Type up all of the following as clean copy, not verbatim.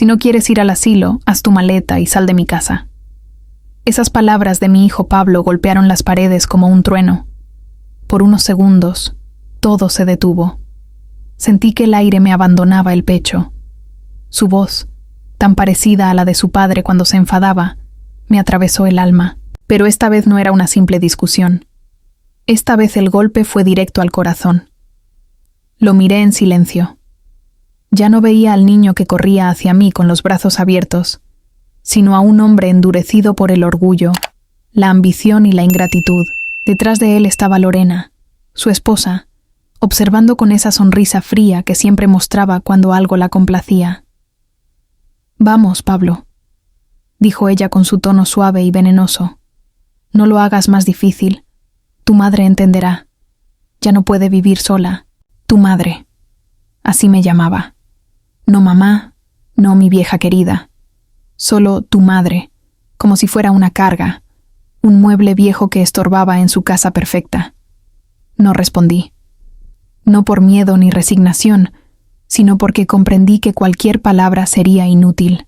Si no quieres ir al asilo, haz tu maleta y sal de mi casa. Esas palabras de mi hijo Pablo golpearon las paredes como un trueno. Por unos segundos, todo se detuvo. Sentí que el aire me abandonaba el pecho. Su voz, tan parecida a la de su padre cuando se enfadaba, me atravesó el alma. Pero esta vez no era una simple discusión. Esta vez el golpe fue directo al corazón. Lo miré en silencio. Ya no veía al niño que corría hacia mí con los brazos abiertos, sino a un hombre endurecido por el orgullo, la ambición y la ingratitud. Detrás de él estaba Lorena, su esposa, observando con esa sonrisa fría que siempre mostraba cuando algo la complacía. «Vamos, Pablo», dijo ella con su tono suave y venenoso. «No lo hagas más difícil. Tu madre entenderá. Ya no puede vivir sola. Tu madre». Así me llamaba. No mamá, no mi vieja querida. Solo tu madre, como si fuera una carga, un mueble viejo que estorbaba en su casa perfecta. No respondí. No por miedo ni resignación, sino porque comprendí que cualquier palabra sería inútil.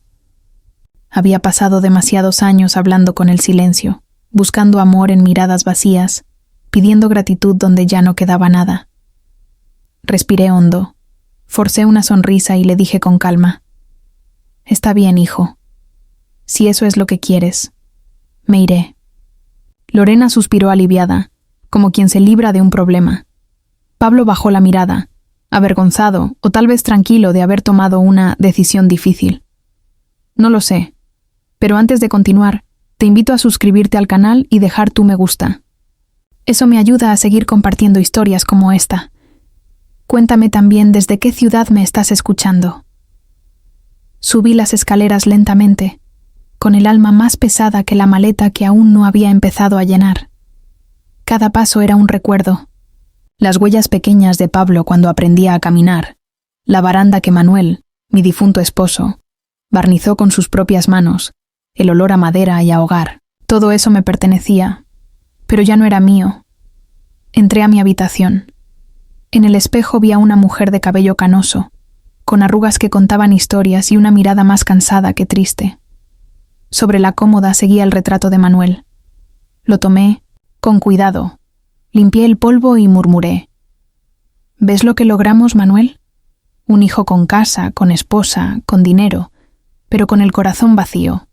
Había pasado demasiados años hablando con el silencio, buscando amor en miradas vacías, pidiendo gratitud donde ya no quedaba nada. Respiré hondo, forcé una sonrisa y le dije con calma: «Está bien, hijo. Si eso es lo que quieres, me iré». Lorena suspiró aliviada, como quien se libra de un problema. Pablo bajó la mirada, avergonzado o tal vez tranquilo de haber tomado una decisión difícil. No lo sé, pero antes de continuar, te invito a suscribirte al canal y dejar tu me gusta. Eso me ayuda a seguir compartiendo historias como esta. Cuéntame también desde qué ciudad me estás escuchando. Subí las escaleras lentamente, con el alma más pesada que la maleta que aún no había empezado a llenar. Cada paso era un recuerdo. Las huellas pequeñas de Pablo cuando aprendía a caminar, la baranda que Manuel, mi difunto esposo, barnizó con sus propias manos, el olor a madera y a hogar. Todo eso me pertenecía, pero ya no era mío. Entré a mi habitación. En el espejo vi a una mujer de cabello canoso, con arrugas que contaban historias y una mirada más cansada que triste. Sobre la cómoda seguía el retrato de Manuel. Lo tomé, con cuidado, limpié el polvo y murmuré: «¿Ves lo que logramos, Manuel? Un hijo con casa, con esposa, con dinero, pero con el corazón vacío».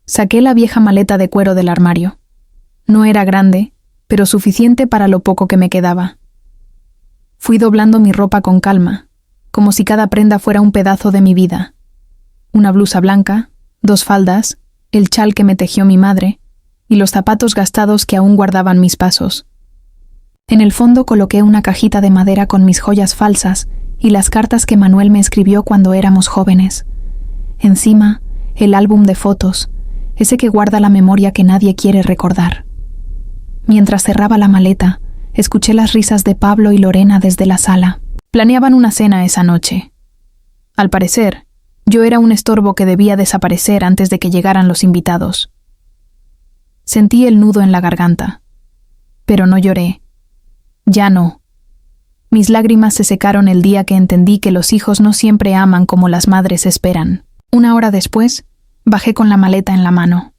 Saqué la vieja maleta de cuero del armario. No era grande, pero suficiente para lo poco que me quedaba. Fui doblando mi ropa con calma, como si cada prenda fuera un pedazo de mi vida. Una blusa blanca, 2 faldas, el chal que me tejió mi madre y los zapatos gastados que aún guardaban mis pasos. En el fondo coloqué una cajita de madera con mis joyas falsas y las cartas que Manuel me escribió cuando éramos jóvenes. Encima, el álbum de fotos, ese que guarda la memoria que nadie quiere recordar. Mientras cerraba la maleta, escuché las risas de Pablo y Lorena desde la sala. Planeaban una cena esa noche. Al parecer, yo era un estorbo que debía desaparecer antes de que llegaran los invitados. Sentí el nudo en la garganta, pero no lloré. Ya no. Mis lágrimas se secaron el día que entendí que los hijos no siempre aman como las madres esperan. 1 hora después, bajé con la maleta en la mano.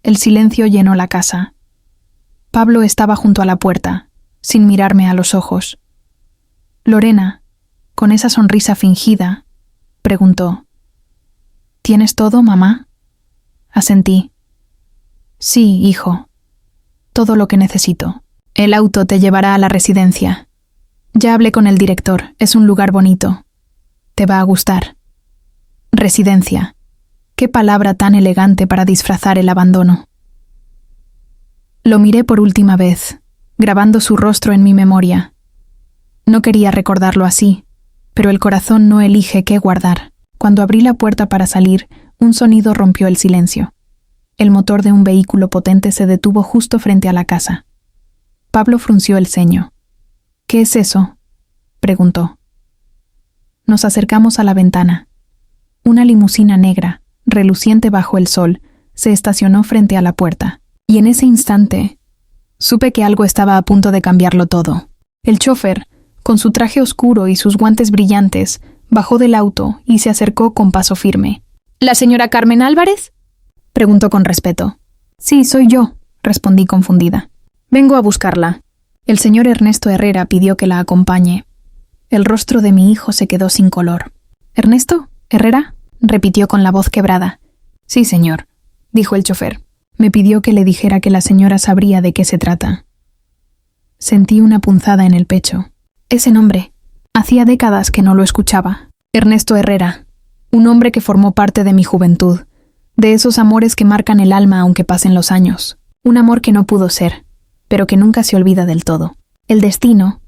El silencio llenó la casa. Pablo estaba junto a la puerta, sin mirarme a los ojos. Lorena, con esa sonrisa fingida, preguntó: «¿Tienes todo, mamá?» Asentí. «Sí, hijo. Todo lo que necesito. El auto te llevará a la residencia. Ya hablé con el director, es un lugar bonito. Te va a gustar». Residencia. Qué palabra tan elegante para disfrazar el abandono. Lo miré por última vez, grabando su rostro en mi memoria. No quería recordarlo así, pero el corazón no elige qué guardar. Cuando abrí la puerta para salir, un sonido rompió el silencio. El motor de un vehículo potente se detuvo justo frente a la casa. Pablo frunció el ceño. «¿Qué es eso?», preguntó. Nos acercamos a la ventana. Una limusina negra, reluciente bajo el sol, se estacionó frente a la puerta. Y en ese instante, supe que algo estaba a punto de cambiarlo todo. El chófer, con su traje oscuro y sus guantes brillantes, Bajó del auto y se acercó con paso firme. ¿La señora Carmen Álvarez?, preguntó con respeto. Sí, soy yo, respondí confundida. Vengo a buscarla. El señor Ernesto Herrera pidió que la acompañe. El rostro de mi hijo se quedó sin color. ¿Ernesto? ¿Herrera?, repitió con la voz quebrada. Sí, señor, dijo el chofer. Me pidió que le dijera que la señora sabría de qué se trata. Sentí una punzada en el pecho. Ese nombre. Hacía décadas que no lo escuchaba. Ernesto Herrera. Un hombre que formó parte de mi juventud. De esos amores que marcan el alma aunque pasen los años. Un amor que no pudo ser, pero que nunca se olvida del todo. El destino,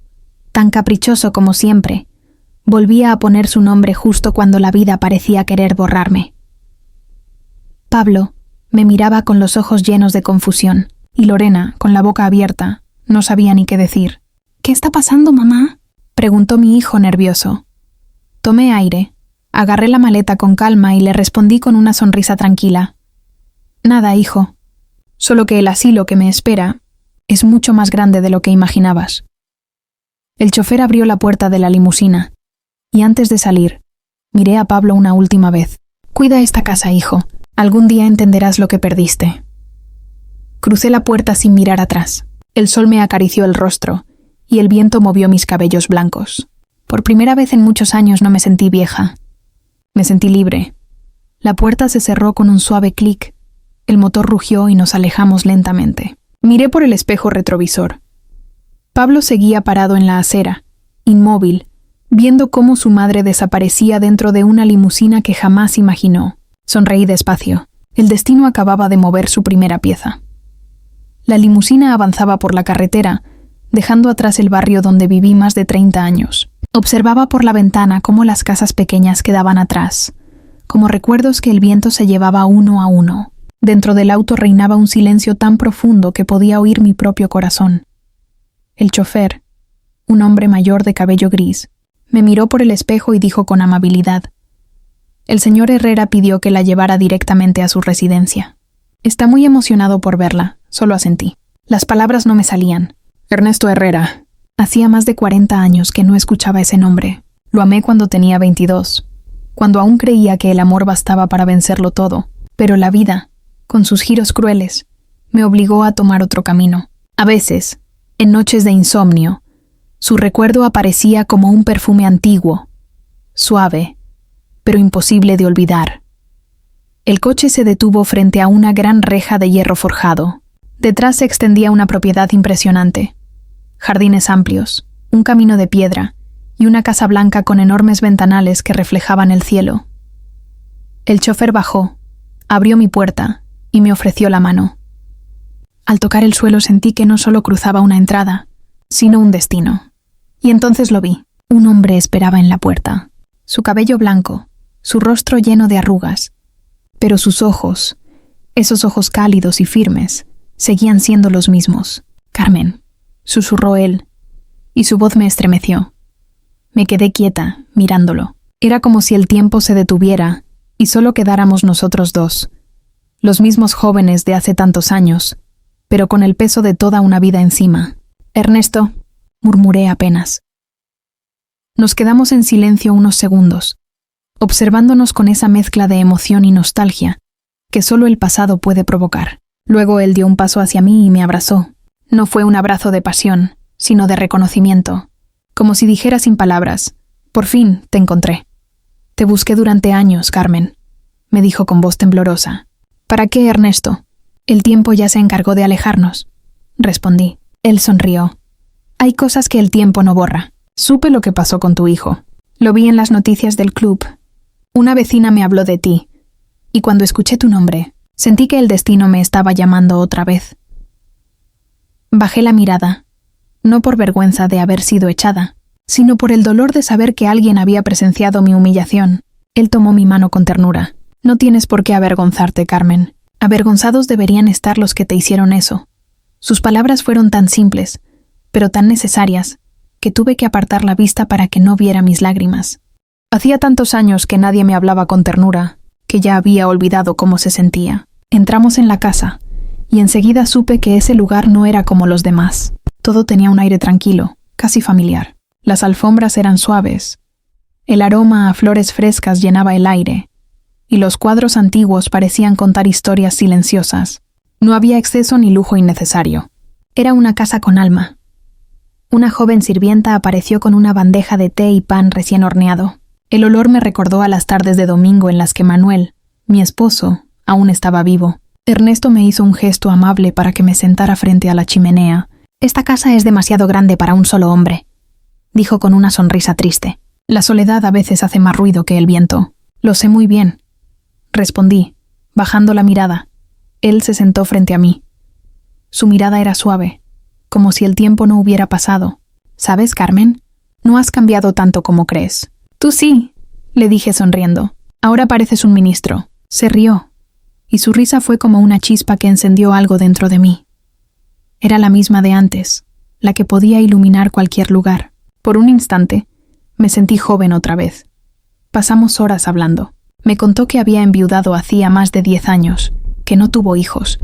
tan caprichoso como siempre, volvía a poner su nombre justo cuando la vida parecía querer borrarme. Pablo me miraba con los ojos llenos de confusión, y Lorena, con la boca abierta, no sabía ni qué decir. ¿Qué está pasando, mamá?, preguntó mi hijo nervioso. Tomé aire, agarré la maleta con calma y le respondí con una sonrisa tranquila. Nada, hijo. Solo que el asilo que me espera es mucho más grande de lo que imaginabas. El chofer abrió la puerta de la limusina, y antes de salir, miré a Pablo una última vez. Cuida esta casa, hijo. Algún día entenderás lo que perdiste. Crucé la puerta sin mirar atrás. El sol me acarició el rostro, y el viento movió mis cabellos blancos. Por primera vez en muchos años no me sentí vieja. Me sentí libre. La puerta se cerró con un suave clic. El motor rugió y nos alejamos lentamente. Miré por el espejo retrovisor. Pablo seguía parado en la acera, inmóvil, viendo cómo su madre desaparecía dentro de una limusina que jamás imaginó. Sonreí despacio. El destino acababa de mover su primera pieza. La limusina avanzaba por la carretera, dejando atrás el barrio donde viví más de 30 años. Observaba por la ventana cómo las casas pequeñas quedaban atrás, como recuerdos que el viento se llevaba uno a uno. Dentro del auto reinaba un silencio tan profundo que podía oír mi propio corazón. El chofer, un hombre mayor de cabello gris, me miró por el espejo y dijo con amabilidad: el señor Herrera pidió que la llevara directamente a su residencia. Está muy emocionado por verla, solo asentí. Las palabras no me salían. Ernesto Herrera. Hacía más de 40 años que no escuchaba ese nombre. Lo amé cuando tenía 22, cuando aún creía que el amor bastaba para vencerlo todo. Pero la vida, con sus giros crueles, me obligó a tomar otro camino. A veces, en noches de insomnio, su recuerdo aparecía como un perfume antiguo, suave, pero imposible de olvidar. El coche se detuvo frente a una gran reja de hierro forjado. Detrás se extendía una propiedad impresionante. Jardines amplios, un camino de piedra y una casa blanca con enormes ventanales que reflejaban el cielo. El chofer bajó, abrió mi puerta y me ofreció la mano. Al tocar el suelo sentí que no solo cruzaba una entrada, sino un destino. Y entonces lo vi. Un hombre esperaba en la puerta. Su cabello blanco, su rostro lleno de arrugas, pero sus ojos, esos ojos cálidos y firmes, seguían siendo los mismos. Carmen, susurró él, y su voz me estremeció. Me quedé quieta, mirándolo. Era como si el tiempo se detuviera y solo quedáramos nosotros dos, los mismos jóvenes de hace tantos años, pero con el peso de toda una vida encima. Ernesto, murmuré apenas. Nos quedamos en silencio unos segundos, observándonos con esa mezcla de emoción y nostalgia que solo el pasado puede provocar. Luego él dio un paso hacia mí y me abrazó. No fue un abrazo de pasión, sino de reconocimiento, como si dijera sin palabras: por fin te encontré. Te busqué durante años, Carmen, me dijo con voz temblorosa. ¿Para qué, Ernesto? El tiempo ya se encargó de alejarnos, respondí. Él sonrió. Hay cosas que el tiempo no borra. Supe lo que pasó con tu hijo. Lo vi en las noticias del club. Una vecina me habló de ti, y cuando escuché tu nombre, sentí que el destino me estaba llamando otra vez. Bajé la mirada, no por vergüenza de haber sido echada, sino por el dolor de saber que alguien había presenciado mi humillación. Él tomó mi mano con ternura. No tienes por qué avergonzarte, Carmen. Avergonzados deberían estar los que te hicieron eso. Sus palabras fueron tan simples, pero tan necesarias, que tuve que apartar la vista para que no viera mis lágrimas. Hacía tantos años que nadie me hablaba con ternura, que ya había olvidado cómo se sentía. Entramos en la casa, y enseguida supe que ese lugar no era como los demás. Todo tenía un aire tranquilo, casi familiar. Las alfombras eran suaves, El aroma a flores frescas llenaba el aire, y los cuadros antiguos parecían contar historias silenciosas. No había exceso ni lujo innecesario. Era una casa con alma. Una joven sirvienta apareció con una bandeja de té y pan recién horneado. El olor me recordó a las tardes de domingo en las que Manuel, mi esposo, aún estaba vivo. Ernesto me hizo un gesto amable para que me sentara frente a la chimenea. «Esta casa es demasiado grande para un solo hombre», dijo con una sonrisa triste. «La soledad a veces hace más ruido que el viento». «Lo sé muy bien», respondí, bajando la mirada. Él se sentó frente a mí. Su mirada era suave, como si el tiempo no hubiera pasado. «¿Sabes, Carmen? No has cambiado tanto como crees». «Tú sí», le dije sonriendo. «Ahora pareces un ministro». Se rió, y su risa fue como una chispa que encendió algo dentro de mí. Era la misma de antes, la que podía iluminar cualquier lugar. Por un instante, me sentí joven otra vez. Pasamos horas hablando. Me contó que había enviudado hacía más de 10 años, que no tuvo hijos,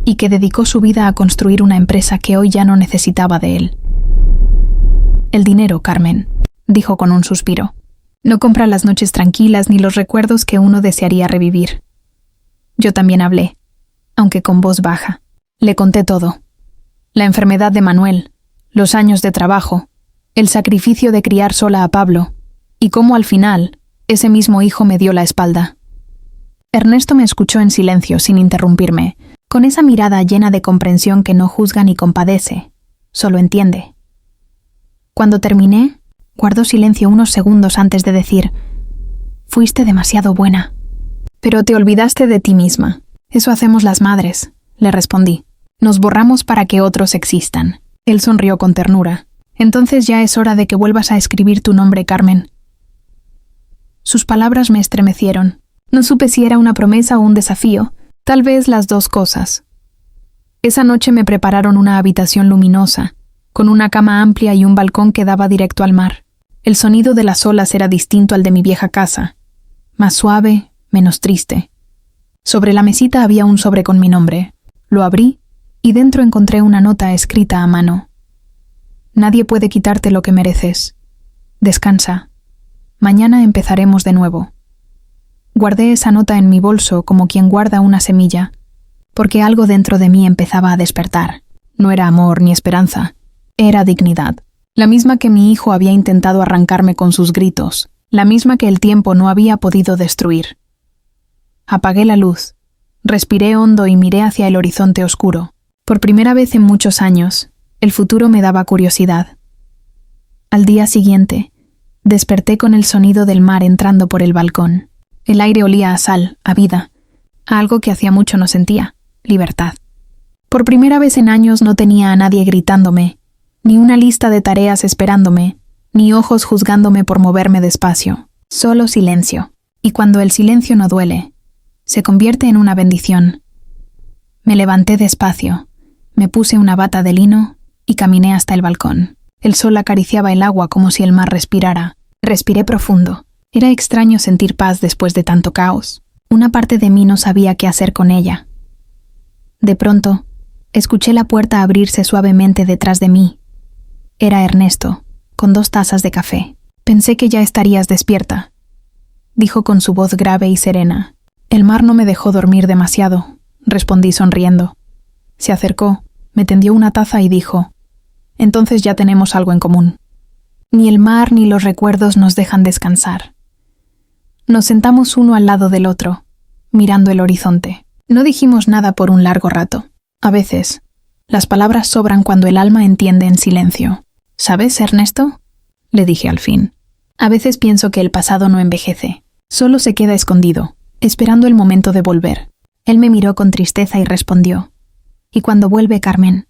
y que dedicó su vida a construir una empresa que hoy ya no necesitaba de él. «El dinero, Carmen», dijo con un suspiro. «No compra las noches tranquilas ni los recuerdos que uno desearía revivir». Yo también hablé, aunque con voz baja. Le conté todo. La enfermedad de Manuel, los años de trabajo, el sacrificio de criar sola a Pablo, y cómo al final ese mismo hijo me dio la espalda. Ernesto me escuchó en silencio, sin interrumpirme, con esa mirada llena de comprensión que no juzga ni compadece, solo entiende. Cuando terminé, guardó silencio unos segundos antes de decir: «Fuiste demasiado buena». «Pero te olvidaste de ti misma. Eso hacemos las madres», le respondí. «Nos borramos para que otros existan». Él sonrió con ternura. «Entonces ya es hora de que vuelvas a escribir tu nombre, Carmen». Sus palabras me estremecieron. No supe si era una promesa o un desafío, tal vez las dos cosas. Esa noche me prepararon una habitación luminosa, con una cama amplia y un balcón que daba directo al mar. El sonido de las olas era distinto al de mi vieja casa, más suave, menos triste. Sobre la mesita había un sobre con mi nombre. Lo abrí y dentro encontré una nota escrita a mano. «Nadie puede quitarte lo que mereces. Descansa. Mañana empezaremos de nuevo». Guardé esa nota en mi bolso como quien guarda una semilla, porque algo dentro de mí empezaba a despertar. No era amor ni esperanza, era dignidad. La misma que mi hijo había intentado arrancarme con sus gritos, la misma que el tiempo no había podido destruir. Apagué la luz, respiré hondo y miré hacia el horizonte oscuro. Por primera vez en muchos años, el futuro me daba curiosidad. Al día siguiente, desperté con el sonido del mar entrando por el balcón. El aire olía a sal, a vida, a algo que hacía mucho no sentía: libertad. Por primera vez en años no tenía a nadie gritándome, ni una lista de tareas esperándome, ni ojos juzgándome por moverme despacio. Solo silencio. Y cuando el silencio no duele, se convierte en una bendición. Me levanté despacio, me puse una bata de lino y caminé hasta el balcón. El sol acariciaba el agua como si el mar respirara. Respiré profundo. Era extraño sentir paz después de tanto caos. Una parte de mí no sabía qué hacer con ella. De pronto, escuché la puerta abrirse suavemente detrás de mí. Era Ernesto, con 2 tazas de café. «Pensé que ya estarías despierta», dijo con su voz grave y serena. «El mar no me dejó dormir demasiado», respondí sonriendo. Se acercó, me tendió una taza y dijo: «Entonces ya tenemos algo en común. Ni el mar ni los recuerdos nos dejan descansar». Nos sentamos uno al lado del otro, mirando el horizonte. No dijimos nada por un largo rato. A veces, las palabras sobran cuando el alma entiende en silencio. «¿Sabes, Ernesto?», le dije al fin. «A veces pienso que el pasado no envejece. Solo se queda escondido, esperando el momento de volver». Él me miró con tristeza y respondió: «¿Y cuando vuelve, Carmen?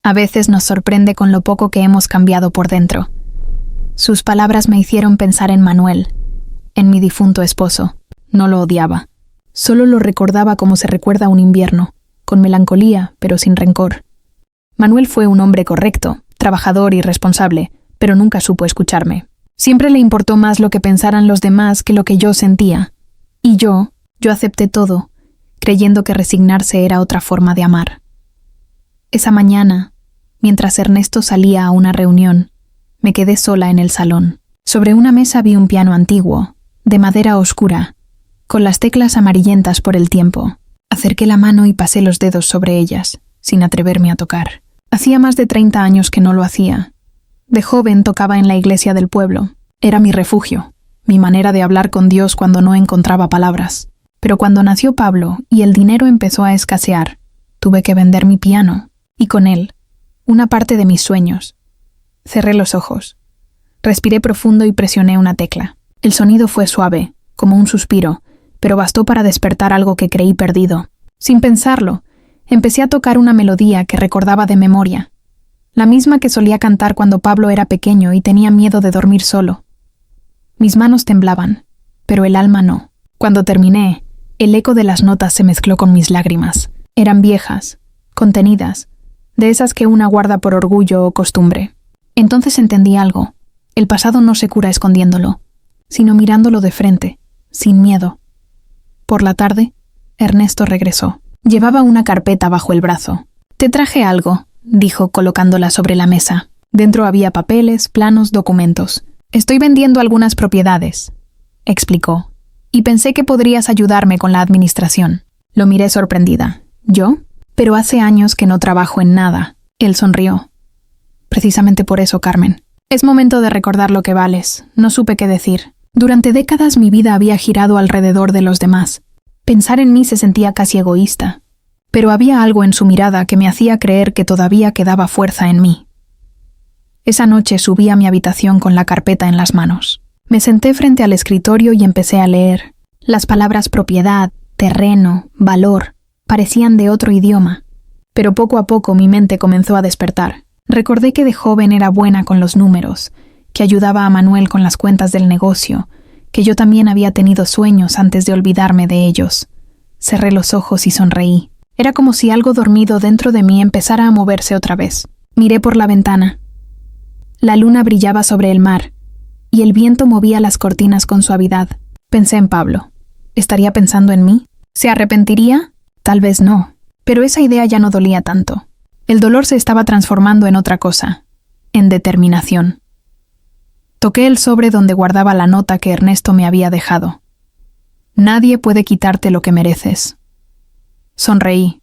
A veces nos sorprende con lo poco que hemos cambiado por dentro». Sus palabras me hicieron pensar en Manuel, en mi difunto esposo. No lo odiaba. Solo lo recordaba como se recuerda un invierno, con melancolía, pero sin rencor. Manuel fue un hombre correcto, trabajador y responsable, pero nunca supo escucharme. Siempre le importó más lo que pensaran los demás que lo que yo sentía. Y yo acepté todo, creyendo que resignarse era otra forma de amar. Esa mañana, mientras Ernesto salía a una reunión, me quedé sola en el salón. Sobre una mesa vi un piano antiguo, de madera oscura, con las teclas amarillentas por el tiempo. Acerqué la mano y pasé los dedos sobre ellas, sin atreverme a tocar. Hacía más de 30 años que no lo hacía. De joven tocaba en la iglesia del pueblo. Era mi refugio, mi manera de hablar con Dios cuando no encontraba palabras. Pero cuando nació Pablo y el dinero empezó a escasear, tuve que vender mi piano, y con él, una parte de mis sueños. Cerré los ojos. Respiré profundo y presioné una tecla. El sonido fue suave, como un suspiro, pero bastó para despertar algo que creí perdido. Sin pensarlo, empecé a tocar una melodía que recordaba de memoria, la misma que solía cantar cuando Pablo era pequeño y tenía miedo de dormir solo. Mis manos temblaban, pero el alma no. Cuando terminé, el eco de las notas se mezcló con mis lágrimas. Eran viejas, contenidas, de esas que una guarda por orgullo o costumbre. Entonces entendí algo. El pasado no se cura escondiéndolo, sino mirándolo de frente, sin miedo. Por la tarde, Ernesto regresó. Llevaba una carpeta bajo el brazo. «Te traje algo», dijo colocándola sobre la mesa. Dentro había papeles, planos, documentos. «Estoy vendiendo algunas propiedades», explicó, «y pensé que podrías ayudarme con la administración». Lo miré sorprendida. «¿Yo? Pero hace años que no trabajo en nada». Él sonrió. «Precisamente por eso, Carmen. Es momento de recordar lo que vales». No supe qué decir. Durante décadas mi vida había girado alrededor de los demás. Pensar en mí se sentía casi egoísta. Pero había algo en su mirada que me hacía creer que todavía quedaba fuerza en mí. Esa noche subí a mi habitación con la carpeta en las manos. Me senté frente al escritorio y empecé a leer. Las palabras propiedad, terreno, valor, parecían de otro idioma. Pero poco a poco mi mente comenzó a despertar. Recordé que de joven era buena con los números, que ayudaba a Manuel con las cuentas del negocio, que yo también había tenido sueños antes de olvidarme de ellos. Cerré los ojos y sonreí. Era como si algo dormido dentro de mí empezara a moverse otra vez. Miré por la ventana. La luna brillaba sobre el mar, y el viento movía las cortinas con suavidad. Pensé en Pablo. ¿Estaría pensando en mí? ¿Se arrepentiría? Tal vez no. Pero esa idea ya no dolía tanto. El dolor se estaba transformando en otra cosa, en determinación. Toqué el sobre donde guardaba la nota que Ernesto me había dejado. Nadie puede quitarte lo que mereces. Sonreí.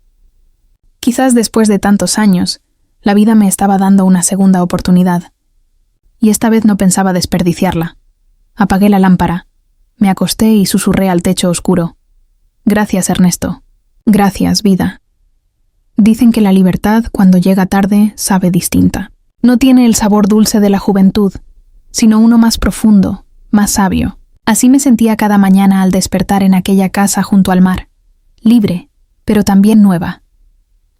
Quizás después de tantos años, la vida me estaba dando una segunda oportunidad. Y esta vez no pensaba desperdiciarla. Apagué la lámpara. Me acosté y susurré al techo oscuro. Gracias, Ernesto. Gracias, vida. Dicen que la libertad, cuando llega tarde, sabe distinta. No tiene el sabor dulce de la juventud, sino uno más profundo, más sabio. Así me sentía cada mañana al despertar en aquella casa junto al mar, libre, pero también nueva.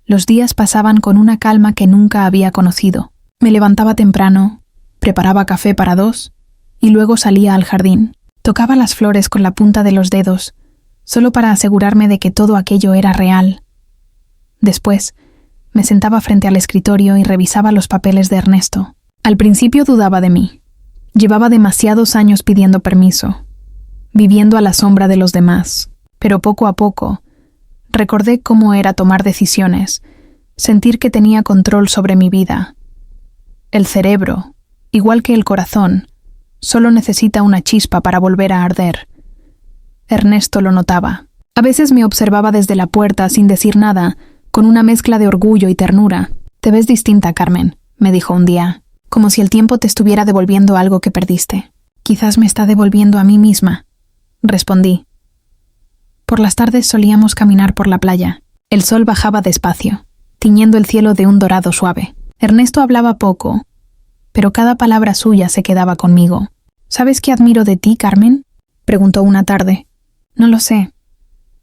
Los días pasaban con una calma que nunca había conocido. Me levantaba temprano, preparaba café para 2 y luego salía al jardín. Tocaba las flores con la punta de los dedos, solo para asegurarme de que todo aquello era real. Después, me sentaba frente al escritorio y revisaba los papeles de Ernesto. Al principio dudaba de mí. Llevaba demasiados años pidiendo permiso, viviendo a la sombra de los demás, pero poco a poco recordé cómo era tomar decisiones, sentir que tenía control sobre mi vida. El cerebro, igual que el corazón, solo necesita una chispa para volver a arder. Ernesto lo notaba. A veces me observaba desde la puerta sin decir nada, con una mezcla de orgullo y ternura. «Te ves distinta, Carmen», me dijo un día, como si el tiempo te estuviera devolviendo algo que perdiste. «Quizás me está devolviendo a mí misma», respondí. Por las tardes solíamos caminar por la playa. El sol bajaba despacio, tiñendo el cielo de un dorado suave. Ernesto hablaba poco, pero cada palabra suya se quedaba conmigo. «¿Sabes qué admiro de ti, Carmen?», preguntó una tarde. «No lo sé.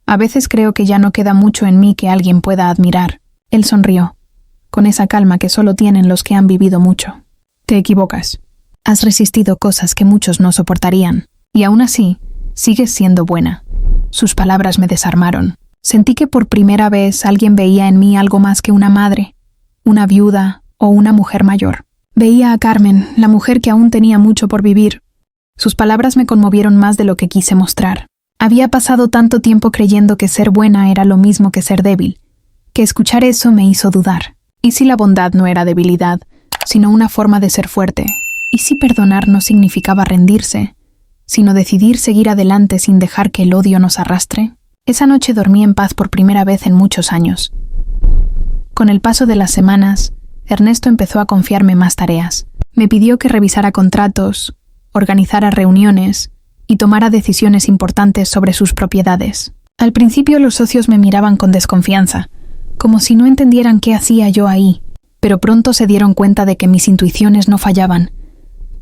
A veces creo que ya no queda mucho en mí que alguien pueda admirar». Él sonrió, con esa calma que solo tienen los que han vivido mucho. «Te equivocas. Has resistido cosas que muchos no soportarían, y aún así, sigues siendo buena». Sus palabras me desarmaron. Sentí que por primera vez alguien veía en mí algo más que una madre, una viuda o una mujer mayor. Veía a Carmen, la mujer que aún tenía mucho por vivir. Sus palabras me conmovieron más de lo que quise mostrar. Había pasado tanto tiempo creyendo que ser buena era lo mismo que ser débil, que escuchar eso me hizo dudar. ¿Y si la bondad no era debilidad, sino una forma de ser fuerte? ¿Y si perdonar no significaba rendirse, sino decidir seguir adelante sin dejar que el odio nos arrastre? Esa noche dormí en paz por primera vez en muchos años. Con el paso de las semanas, Ernesto empezó a confiarme más tareas. Me pidió que revisara contratos, organizara reuniones y tomara decisiones importantes sobre sus propiedades. Al principio los socios me miraban con desconfianza, como si no entendieran qué hacía yo ahí, pero pronto se dieron cuenta de que mis intuiciones no fallaban.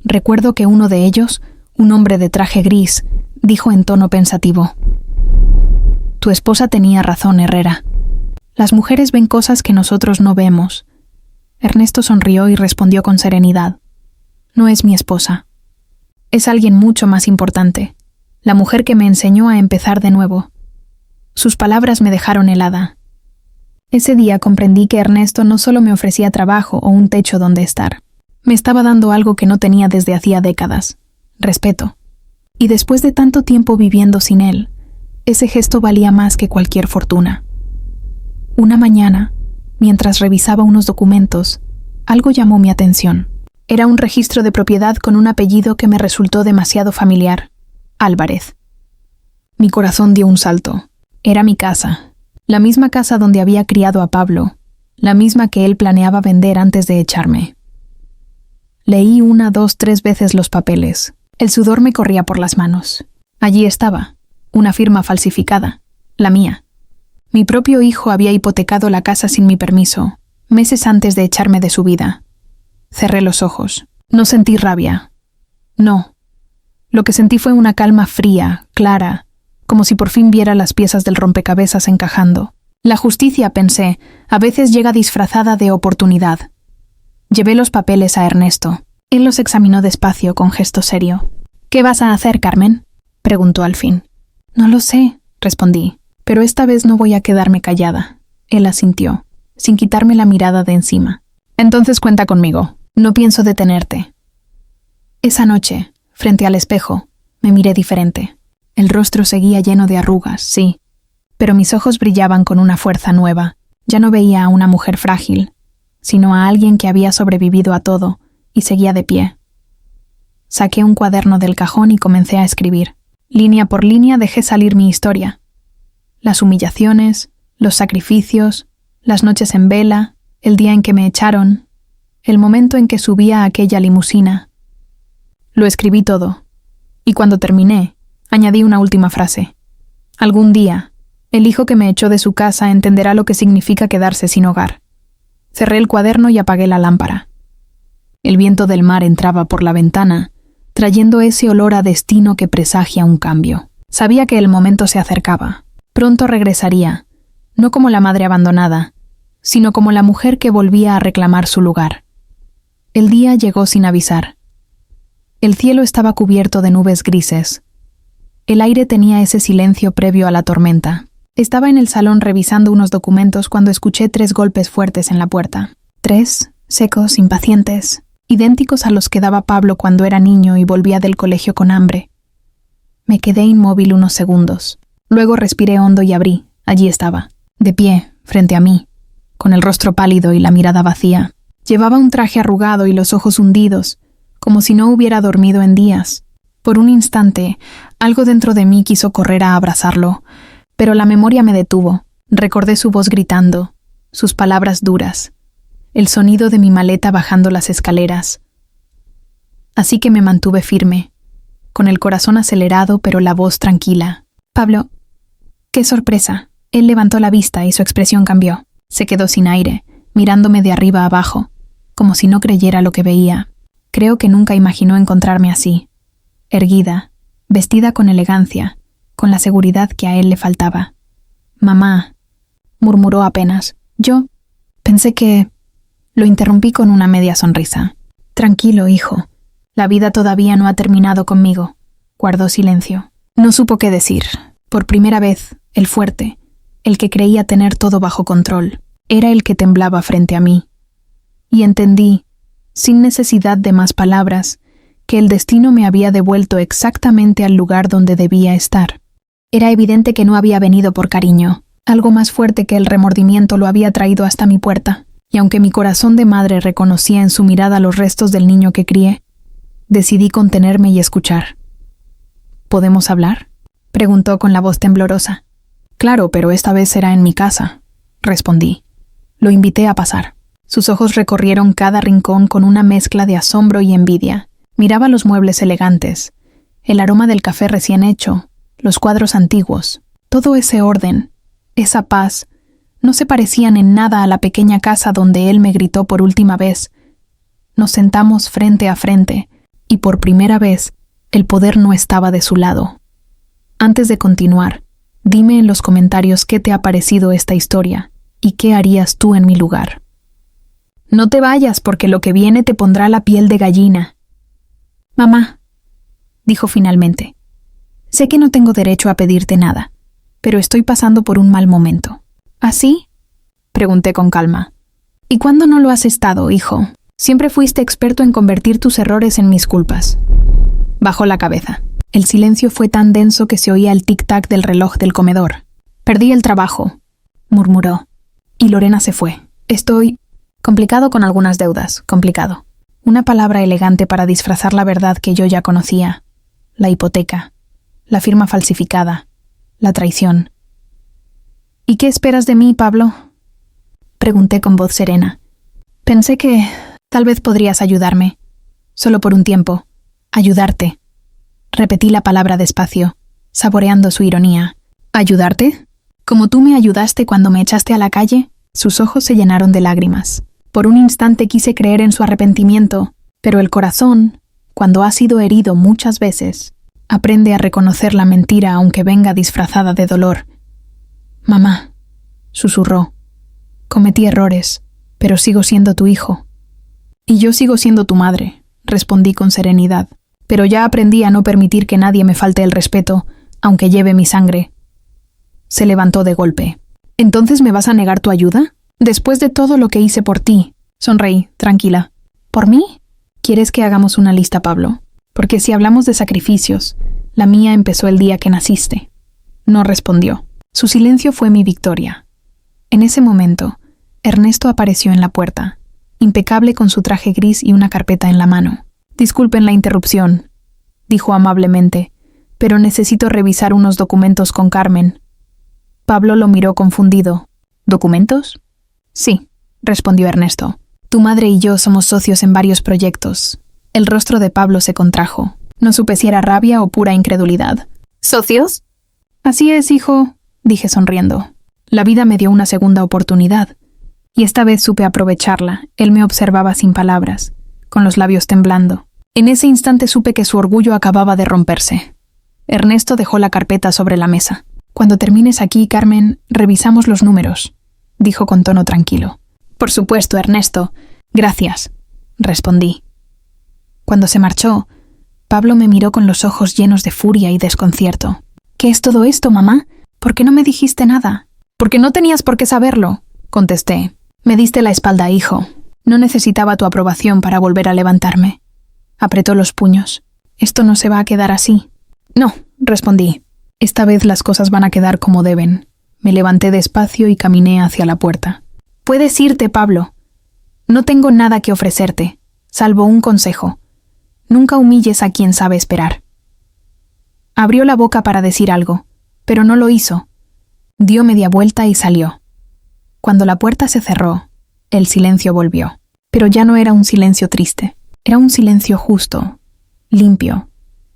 Recuerdo que uno de ellos, un hombre de traje gris, dijo en tono pensativo: «Tu esposa tenía razón, Herrera. Las mujeres ven cosas que nosotros no vemos». Ernesto sonrió y respondió con serenidad: «No es mi esposa. Es alguien mucho más importante, la mujer que me enseñó a empezar de nuevo». Sus palabras me dejaron helada. Ese día comprendí que Ernesto no solo me ofrecía trabajo o un techo donde estar. Me estaba dando algo que no tenía desde hacía décadas: respeto. Y después de tanto tiempo viviendo sin él, ese gesto valía más que cualquier fortuna. Una mañana, mientras revisaba unos documentos, algo llamó mi atención. Era un registro de propiedad con un apellido que me resultó demasiado familiar: Álvarez. Mi corazón dio un salto. Era mi casa, la misma casa donde había criado a Pablo, la misma que él planeaba vender antes de echarme. Leí 1, 2, 3 veces los papeles. El sudor me corría por las manos. Allí estaba, una firma falsificada, la mía. Mi propio hijo había hipotecado la casa sin mi permiso, meses antes de echarme de su vida. Cerré los ojos. No sentí rabia. No. Lo que sentí fue una calma fría, clara, como si por fin viera las piezas del rompecabezas encajando. La justicia, pensé, a veces llega disfrazada de oportunidad. Llevé los papeles a Ernesto. Él los examinó despacio, con gesto serio. «¿Qué vas a hacer, Carmen?», preguntó al fin. «No lo sé», respondí, «pero esta vez no voy a quedarme callada». Él asintió, sin quitarme la mirada de encima. «Entonces cuenta conmigo. No pienso detenerte». Esa noche, frente al espejo, me miré diferente. El rostro seguía lleno de arrugas, sí, pero mis ojos brillaban con una fuerza nueva. Ya no veía a una mujer frágil, sino a alguien que había sobrevivido a todo y seguía de pie. Saqué un cuaderno del cajón y comencé a escribir. Línea por línea dejé salir mi historia. Las humillaciones, los sacrificios, las noches en vela, el día en que me echaron, el momento en que subía a aquella limusina. Lo escribí todo, y cuando terminé, añadí una última frase. Algún día, el hijo que me echó de su casa entenderá lo que significa quedarse sin hogar. Cerré el cuaderno y apagué la lámpara. El viento del mar entraba por la ventana, trayendo ese olor a destino que presagia un cambio. Sabía que el momento se acercaba. Pronto regresaría, no como la madre abandonada, sino como la mujer que volvía a reclamar su lugar. El día llegó sin avisar. El cielo estaba cubierto de nubes grises. El aire tenía ese silencio previo a la tormenta. Estaba en el salón revisando unos documentos cuando escuché 3 golpes fuertes en la puerta. 3, secos, impacientes, idénticos a los que daba Pablo cuando era niño y volvía del colegio con hambre. Me quedé inmóvil unos segundos. Luego respiré hondo y abrí. Allí estaba, de pie, frente a mí, con el rostro pálido y la mirada vacía. Llevaba un traje arrugado y los ojos hundidos, como si no hubiera dormido en días. Por un instante, algo dentro de mí quiso correr a abrazarlo, pero la memoria me detuvo. Recordé su voz gritando, sus palabras duras, el sonido de mi maleta bajando las escaleras. Así que me mantuve firme, con el corazón acelerado pero la voz tranquila. «Pablo, qué sorpresa». Él levantó la vista y su expresión cambió. Se quedó sin aire, mirándome de arriba a abajo, como si no creyera lo que veía. Creo que nunca imaginó encontrarme así, erguida, vestida con elegancia, con la seguridad que a él le faltaba. «Mamá», murmuró apenas. «Yo pensé que...». Lo interrumpí con una media sonrisa. «Tranquilo, hijo. La vida todavía no ha terminado conmigo». Guardó silencio. No supo qué decir. Por primera vez, el fuerte, el que creía tener todo bajo control, era el que temblaba frente a mí. Y entendí, sin necesidad de más palabras, que el destino me había devuelto exactamente al lugar donde debía estar. Era evidente que no había venido por cariño. Algo más fuerte que el remordimiento lo había traído hasta mi puerta, y aunque mi corazón de madre reconocía en su mirada los restos del niño que crié, Decidí contenerme y escuchar. ¿Podemos hablar?, preguntó con la voz temblorosa. Claro, pero esta vez será en mi casa, respondí. Lo invité a pasar. Sus ojos recorrieron cada rincón con una mezcla de asombro y envidia. Miraba los muebles elegantes, el aroma del café recién hecho, los cuadros antiguos. Todo ese orden, esa paz, no se parecían en nada a la pequeña casa donde él me gritó por última vez. Nos sentamos frente a frente, y por primera vez, el poder no estaba de su lado. Antes de continuar, dime en los comentarios qué te ha parecido esta historia, y qué harías tú en mi lugar. No te vayas, porque lo que viene te pondrá la piel de gallina. Mamá, dijo finalmente, sé que no tengo derecho a pedirte nada, pero estoy pasando por un mal momento. ¿Así?, pregunté con calma. ¿Y cuándo no lo has estado, hijo? Siempre fuiste experto en convertir tus errores en mis culpas. Bajó la cabeza. El silencio fue tan denso que se oía el tic-tac del reloj del comedor. Perdí el trabajo, murmuró. Y Lorena se fue. Estoy complicado con algunas deudas, complicado. Una palabra elegante para disfrazar la verdad que yo ya conocía. La hipoteca, la firma falsificada, la traición. ¿Y qué esperas de mí, Pablo?, pregunté con voz serena. Pensé que tal vez podrías ayudarme. Solo por un tiempo. Ayudarte. Repetí la palabra despacio, saboreando su ironía. ¿Ayudarte? ¿Como tú me ayudaste cuando me echaste a la calle? Sus ojos se llenaron de lágrimas. Por un instante quise creer en su arrepentimiento, pero el corazón, cuando ha sido herido muchas veces, aprende a reconocer la mentira aunque venga disfrazada de dolor. Mamá, susurró, cometí errores, pero sigo siendo tu hijo. Y yo sigo siendo tu madre, respondí con serenidad, pero ya aprendí a no permitir que nadie me falte el respeto, aunque lleve mi sangre. Se levantó de golpe. ¿Entonces me vas a negar tu ayuda? Después de todo lo que hice por ti. Sonreí, tranquila. ¿Por mí? ¿Quieres que hagamos una lista, Pablo? Porque si hablamos de sacrificios, la mía empezó el día que naciste. No respondió. Su silencio fue mi victoria. En ese momento, Ernesto apareció en la puerta, impecable con su traje gris y una carpeta en la mano. Disculpen la interrupción, dijo amablemente, pero necesito revisar unos documentos con Carmen. Pablo lo miró confundido. ¿Documentos? Sí, respondió Ernesto. Tu madre y yo somos socios en varios proyectos. El rostro de Pablo se contrajo. No supe si era rabia o pura incredulidad. ¿Socios? Así es, hijo, dije sonriendo. La vida me dio una segunda oportunidad, y esta vez supe aprovecharla. Él me observaba sin palabras, con los labios temblando. En ese instante supe que su orgullo acababa de romperse. Ernesto dejó la carpeta sobre la mesa. Cuando termines aquí, Carmen, revisamos los números, dijo con tono tranquilo. Por supuesto, Ernesto. Gracias, respondí. Cuando se marchó, Pablo me miró con los ojos llenos de furia y desconcierto. ¿Qué es todo esto, mamá? ¿Por qué no me dijiste nada? Porque no tenías por qué saberlo, contesté. Me diste la espalda, hijo. No necesitaba tu aprobación para volver a levantarme. Apretó los puños. Esto no se va a quedar así. No, respondí. Esta vez las cosas van a quedar como deben. Me levanté despacio y caminé hacia la puerta. Puedes irte, Pablo. No tengo nada que ofrecerte, salvo un consejo. Nunca humilles a quien sabe esperar. Abrió la boca para decir algo, pero no lo hizo. Dio media vuelta y salió. Cuando la puerta se cerró, el silencio volvió. Pero ya no era un silencio triste. Era un silencio justo, limpio,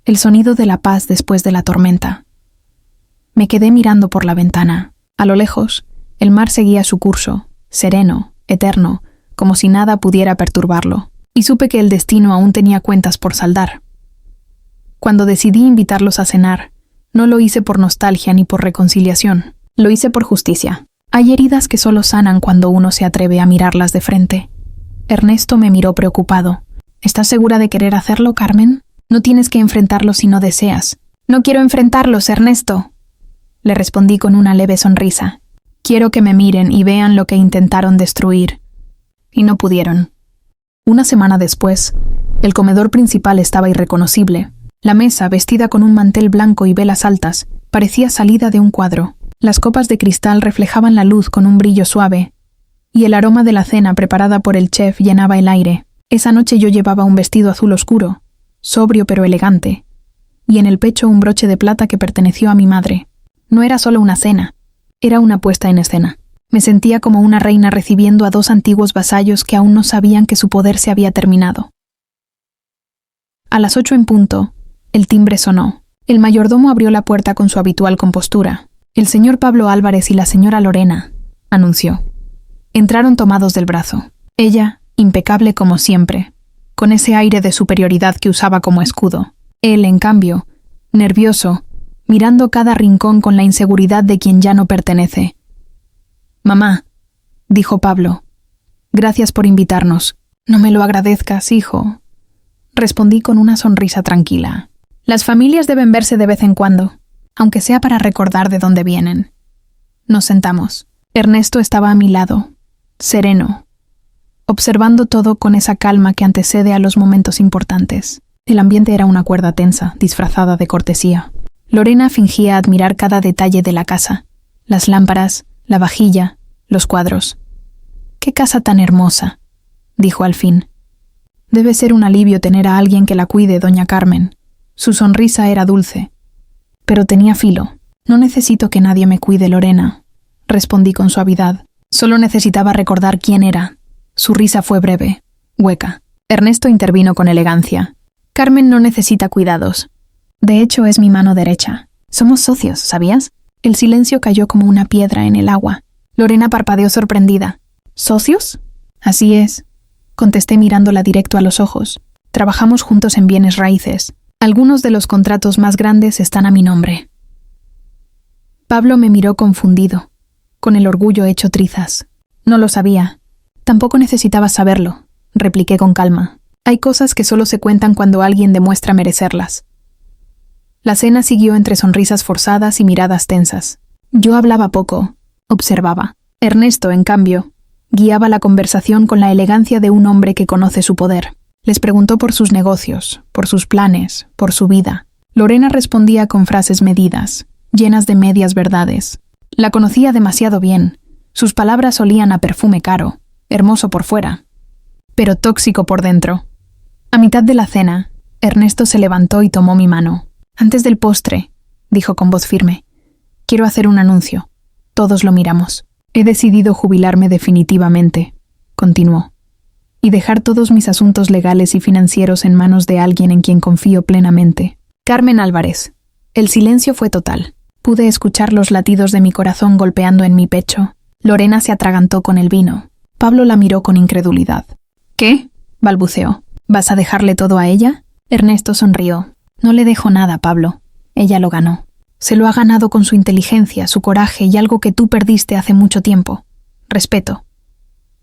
el sonido de la paz después de la tormenta. Me quedé mirando por la ventana. A lo lejos, el mar seguía su curso, sereno, eterno, como si nada pudiera perturbarlo, y supe que el destino aún tenía cuentas por saldar. Cuando decidí invitarlos a cenar, no lo hice por nostalgia ni por reconciliación, lo hice por justicia. Hay heridas que solo sanan cuando uno se atreve a mirarlas de frente. Ernesto me miró preocupado. ¿Estás segura de querer hacerlo, Carmen? No tienes que enfrentarlos si no deseas. No quiero enfrentarlos, Ernesto, le respondí con una leve sonrisa. Quiero que me miren y vean lo que intentaron destruir. Y no pudieron. Una semana después, el comedor principal estaba irreconocible. La mesa, vestida con un mantel blanco y velas altas, parecía salida de un cuadro. Las copas de cristal reflejaban la luz con un brillo suave, y el aroma de la cena preparada por el chef llenaba el aire. Esa noche yo llevaba un vestido azul oscuro, sobrio pero elegante, y en el pecho un broche de plata que perteneció a mi madre. No era solo una cena, era una puesta en escena. Me sentía como una reina recibiendo a 2 antiguos vasallos que aún no sabían que su poder se había terminado. A las 8 en punto, el timbre sonó. El mayordomo abrió la puerta con su habitual compostura. «El señor Pablo Álvarez y la señora Lorena», anunció. Entraron tomados del brazo. Ella, impecable como siempre, con ese aire de superioridad que usaba como escudo. Él, en cambio, nervioso, mirando cada rincón con la inseguridad de quien ya no pertenece. «Mamá», dijo Pablo, «gracias por invitarnos». «No me lo agradezcas, hijo», respondí con una sonrisa tranquila. «Las familias deben verse de vez en cuando, aunque sea para recordar de dónde vienen». Nos sentamos. Ernesto estaba a mi lado, sereno, observando todo con esa calma que antecede a los momentos importantes. El ambiente era una cuerda tensa, disfrazada de cortesía. Lorena fingía admirar cada detalle de la casa, las lámparas, la vajilla, los cuadros. «¡Qué casa tan hermosa!», dijo al fin. «Debe ser un alivio tener a alguien que la cuide, doña Carmen». Su sonrisa era dulce, pero tenía filo. «No necesito que nadie me cuide, Lorena», respondí con suavidad. Solo necesitaba recordar quién era. Su risa fue breve, hueca. Ernesto intervino con elegancia. «Carmen no necesita cuidados. De hecho, es mi mano derecha. Somos socios, ¿sabías?». El silencio cayó como una piedra en el agua. Lorena parpadeó sorprendida. «¿Socios?». «Así es», contesté mirándola directo a los ojos. «Trabajamos juntos en bienes raíces. Algunos de los contratos más grandes están a mi nombre». Pablo me miró confundido, con el orgullo hecho trizas. «No lo sabía. Tampoco necesitaba saberlo», repliqué con calma. «Hay cosas que solo se cuentan cuando alguien demuestra merecerlas». La cena siguió entre sonrisas forzadas y miradas tensas. Yo hablaba poco, observaba. Ernesto, en cambio, guiaba la conversación con la elegancia de un hombre que conoce su poder. Les preguntó por sus negocios, por sus planes, por su vida. Lorena respondía con frases medidas, llenas de medias verdades. La conocía demasiado bien. Sus palabras olían a perfume caro, hermoso por fuera, pero tóxico por dentro. A mitad de la cena, Ernesto se levantó y tomó mi mano. «Antes del postre», dijo con voz firme, «quiero hacer un anuncio». Todos lo miramos. «He decidido jubilarme definitivamente», continuó, «y dejar todos mis asuntos legales y financieros en manos de alguien en quien confío plenamente. Carmen Álvarez». El silencio fue total. Pude escuchar los latidos de mi corazón golpeando en mi pecho. Lorena se atragantó con el vino. Pablo la miró con incredulidad. «¿Qué?», balbuceó. «¿Vas a dejarle todo a ella?». Ernesto sonrió. «No le dejo nada, Pablo. Ella lo ganó. Se lo ha ganado con su inteligencia, su coraje y algo que tú perdiste hace mucho tiempo. Respeto».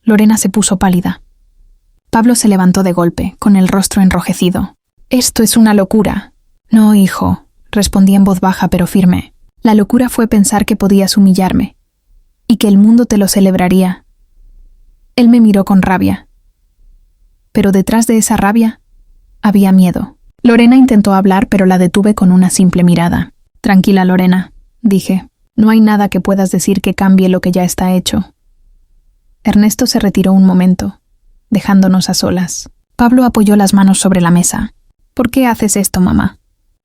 Lorena se puso pálida. Pablo se levantó de golpe, con el rostro enrojecido. «Esto es una locura». «No, hijo», respondí en voz baja pero firme. «La locura fue pensar que podías humillarme, y que el mundo te lo celebraría». Él me miró con rabia. Pero detrás de esa rabia había miedo. Lorena intentó hablar, pero la detuve con una simple mirada. «Tranquila, Lorena», dije. «No hay nada que puedas decir que cambie lo que ya está hecho». Ernesto se retiró un momento, dejándonos a solas. Pablo apoyó las manos sobre la mesa. «¿Por qué haces esto, mamá?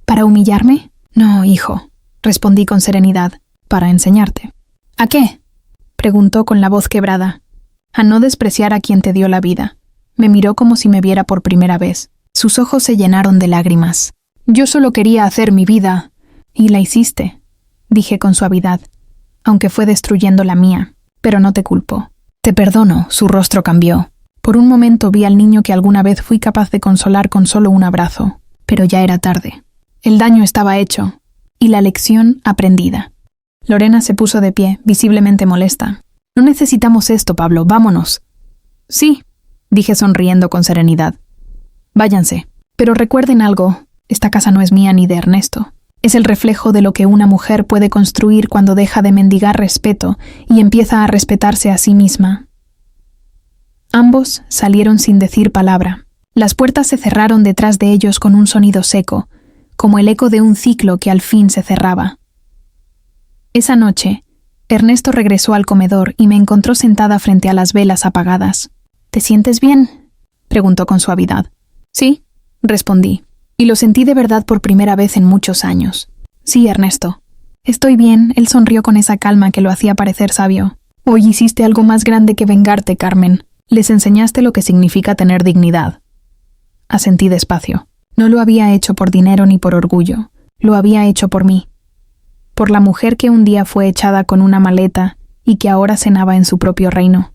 ¿Para humillarme?». «No, hijo», respondí con serenidad. «Para enseñarte». «¿A qué?», preguntó con la voz quebrada. «A no despreciar a quien te dio la vida». Me miró como si me viera por primera vez. Sus ojos se llenaron de lágrimas. «Yo solo quería hacer mi vida, y la hiciste», dije con suavidad, aunque fue destruyendo la mía. «Pero no te culpo». «Te perdono», su rostro cambió. Por un momento vi al niño que alguna vez fui capaz de consolar con solo un abrazo, pero ya era tarde. El daño estaba hecho, y la lección aprendida. Lorena se puso de pie, visiblemente molesta. «No necesitamos esto, Pablo, vámonos». «Sí», dije sonriendo con serenidad. «Váyanse. Pero recuerden algo, esta casa no es mía ni de Ernesto. Es el reflejo de lo que una mujer puede construir cuando deja de mendigar respeto y empieza a respetarse a sí misma». Ambos salieron sin decir palabra. Las puertas se cerraron detrás de ellos con un sonido seco, como el eco de un ciclo que al fin se cerraba. Esa noche, Ernesto regresó al comedor y me encontró sentada frente a las velas apagadas. «¿Te sientes bien?», preguntó con suavidad. «Sí», respondí. Y lo sentí de verdad por primera vez en muchos años. Sí, Ernesto. Estoy bien, él sonrió con esa calma que lo hacía parecer sabio. Hoy hiciste algo más grande que vengarte, Carmen. Les enseñaste lo que significa tener dignidad. Asentí despacio. No lo había hecho por dinero ni por orgullo. Lo había hecho por mí. Por la mujer que un día fue echada con una maleta y que ahora cenaba en su propio reino.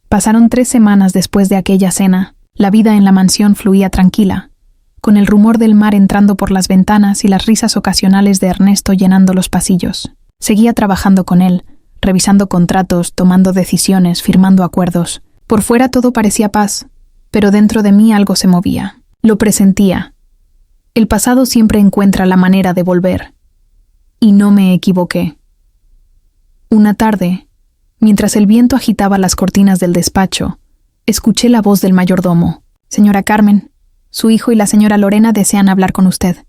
Pasaron 3 semanas después de aquella cena. La vida en la mansión fluía tranquila, con el rumor del mar entrando por las ventanas y las risas ocasionales de Ernesto llenando los pasillos. Seguía trabajando con él, revisando contratos, tomando decisiones, firmando acuerdos. Por fuera todo parecía paz, pero dentro de mí algo se movía. Lo presentía. El pasado siempre encuentra la manera de volver. Y no me equivoqué. Una tarde, mientras el viento agitaba las cortinas del despacho, escuché la voz del mayordomo. «Señora Carmen, su hijo y la señora Lorena desean hablar con usted».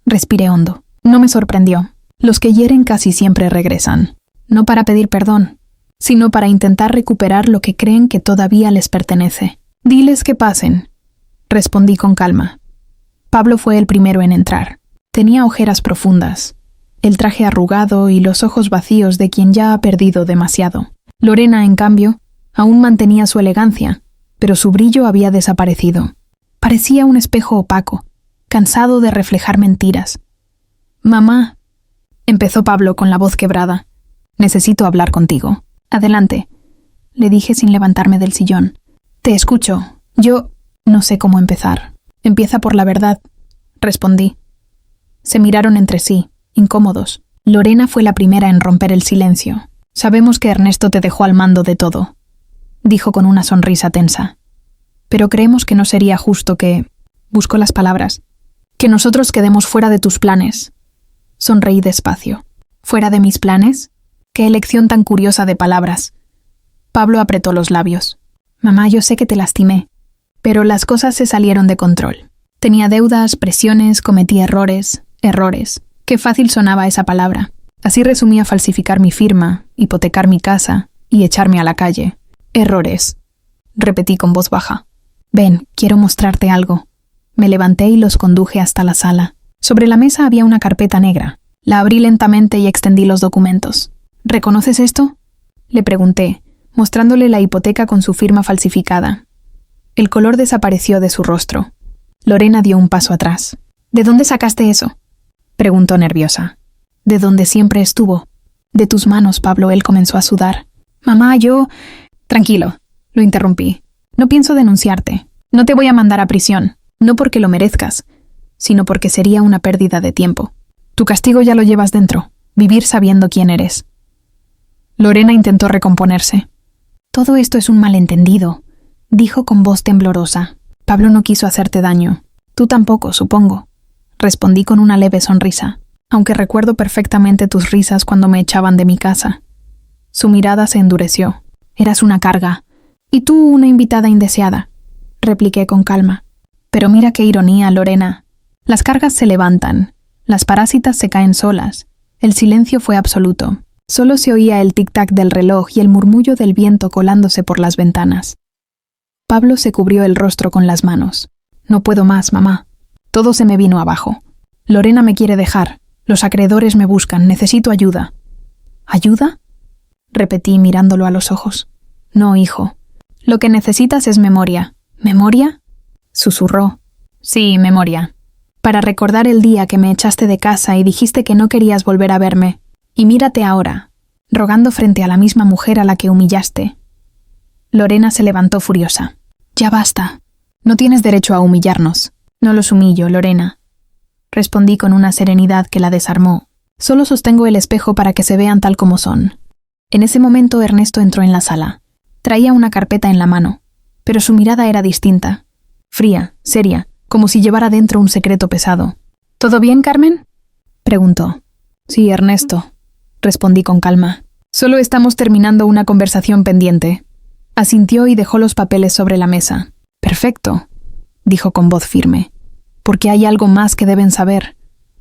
Respiré hondo. No me sorprendió. Los que hieren casi siempre regresan. No para pedir perdón, sino para intentar recuperar lo que creen que todavía les pertenece. «Diles que pasen», respondí con calma. Pablo fue el primero en entrar. Tenía ojeras profundas, el traje arrugado y los ojos vacíos de quien ya ha perdido demasiado. Lorena, en cambio, aún mantenía su elegancia, pero su brillo había desaparecido. Parecía un espejo opaco, cansado de reflejar mentiras. «Mamá», empezó Pablo con la voz quebrada, «necesito hablar contigo». «Adelante», le dije sin levantarme del sillón. «Te escucho. Yo no sé cómo empezar». «Empieza por la verdad», respondí. Se miraron entre sí, incómodos. Lorena fue la primera en romper el silencio. «Sabemos que Ernesto te dejó al mando de todo», dijo con una sonrisa tensa. «Pero creemos que no sería justo que...» buscó las palabras. «Que nosotros quedemos fuera de tus planes». Sonreí despacio. «¿Fuera de mis planes?» Qué elección tan curiosa de palabras. Pablo apretó los labios. «Mamá, yo sé que te lastimé, pero las cosas se salieron de control. Tenía deudas, presiones, cometí errores. Qué fácil sonaba esa palabra. Así resumía falsificar mi firma, hipotecar mi casa y echarme a la calle. Errores», repetí con voz baja. «Ven, quiero mostrarte algo». Me levanté y los conduje hasta la sala. Sobre la mesa había una carpeta negra. La abrí lentamente y extendí los documentos. «¿Reconoces esto?», le pregunté, mostrándole la hipoteca con su firma falsificada. El color desapareció de su rostro. Lorena dio un paso atrás. «¿De dónde sacaste eso?», preguntó nerviosa. «De donde siempre estuvo». «De tus manos, Pablo». Él comenzó a sudar. «Mamá, yo...» «Tranquilo», lo interrumpí. «No pienso denunciarte. No te voy a mandar a prisión. No porque lo merezcas, sino porque sería una pérdida de tiempo. Tu castigo ya lo llevas dentro. Vivir sabiendo quién eres». Lorena intentó recomponerse. «Todo esto es un malentendido», dijo con voz temblorosa. «Pablo no quiso hacerte daño. Tú tampoco, supongo», respondí con una leve sonrisa, aunque recuerdo perfectamente tus risas cuando me echaban de mi casa. Su mirada se endureció. «Eras una carga. Y tú una invitada indeseada», repliqué con calma. «Pero mira qué ironía, Lorena. Las cargas se levantan. Las parásitas se caen solas». El silencio fue absoluto. Solo se oía el tic-tac del reloj y el murmullo del viento colándose por las ventanas. Pablo se cubrió el rostro con las manos. «No puedo más, mamá. Todo se me vino abajo. Lorena me quiere dejar. Los acreedores me buscan. Necesito ayuda». «¿Ayuda?», repetí mirándolo a los ojos. «No, hijo. Lo que necesitas es memoria». «¿Memoria?», susurró. «Sí, memoria. Para recordar el día que me echaste de casa y dijiste que no querías volver a verme. Y mírate ahora, rogando frente a la misma mujer a la que humillaste». Lorena se levantó furiosa. «Ya basta. No tienes derecho a humillarnos». «No los humillo, Lorena», respondí con una serenidad que la desarmó. «Solo sostengo el espejo para que se vean tal como son». En ese momento Ernesto entró en la sala. Traía una carpeta en la mano, pero su mirada era distinta. Fría, seria, como si llevara dentro un secreto pesado. «¿Todo bien, Carmen?», preguntó. «Sí, Ernesto», respondí con calma. «Solo estamos terminando una conversación pendiente». Asintió y dejó los papeles sobre la mesa. «Perfecto», dijo con voz firme. «Porque hay algo más que deben saber».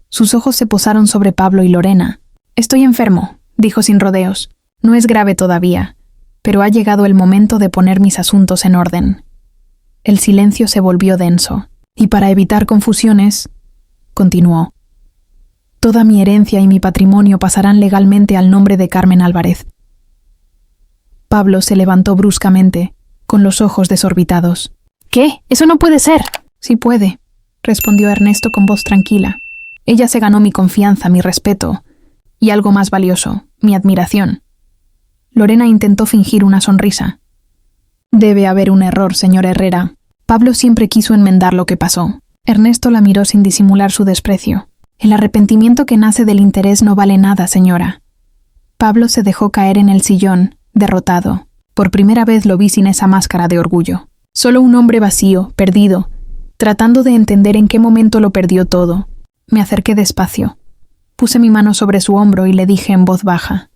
Sus ojos se posaron sobre Pablo y Lorena. «Estoy enfermo», dijo sin rodeos. «No es grave todavía, pero ha llegado el momento de poner mis asuntos en orden». El silencio se volvió denso. Y para evitar confusiones, continuó, toda mi herencia y mi patrimonio pasarán legalmente al nombre de Carmen Álvarez. Pablo se levantó bruscamente, con los ojos desorbitados. ¿Qué? ¡Eso no puede ser! Sí puede, respondió Ernesto con voz tranquila. Ella se ganó mi confianza, mi respeto, y algo más valioso, mi admiración. Lorena intentó fingir una sonrisa. Debe haber un error, señor Herrera. Pablo siempre quiso enmendar lo que pasó. Ernesto la miró sin disimular su desprecio. El arrepentimiento que nace del interés no vale nada, señora. Pablo se dejó caer en el sillón, derrotado. Por primera vez lo vi sin esa máscara de orgullo. Solo un hombre vacío, perdido, tratando de entender en qué momento lo perdió todo. Me acerqué despacio. Puse mi mano sobre su hombro y le dije en voz baja.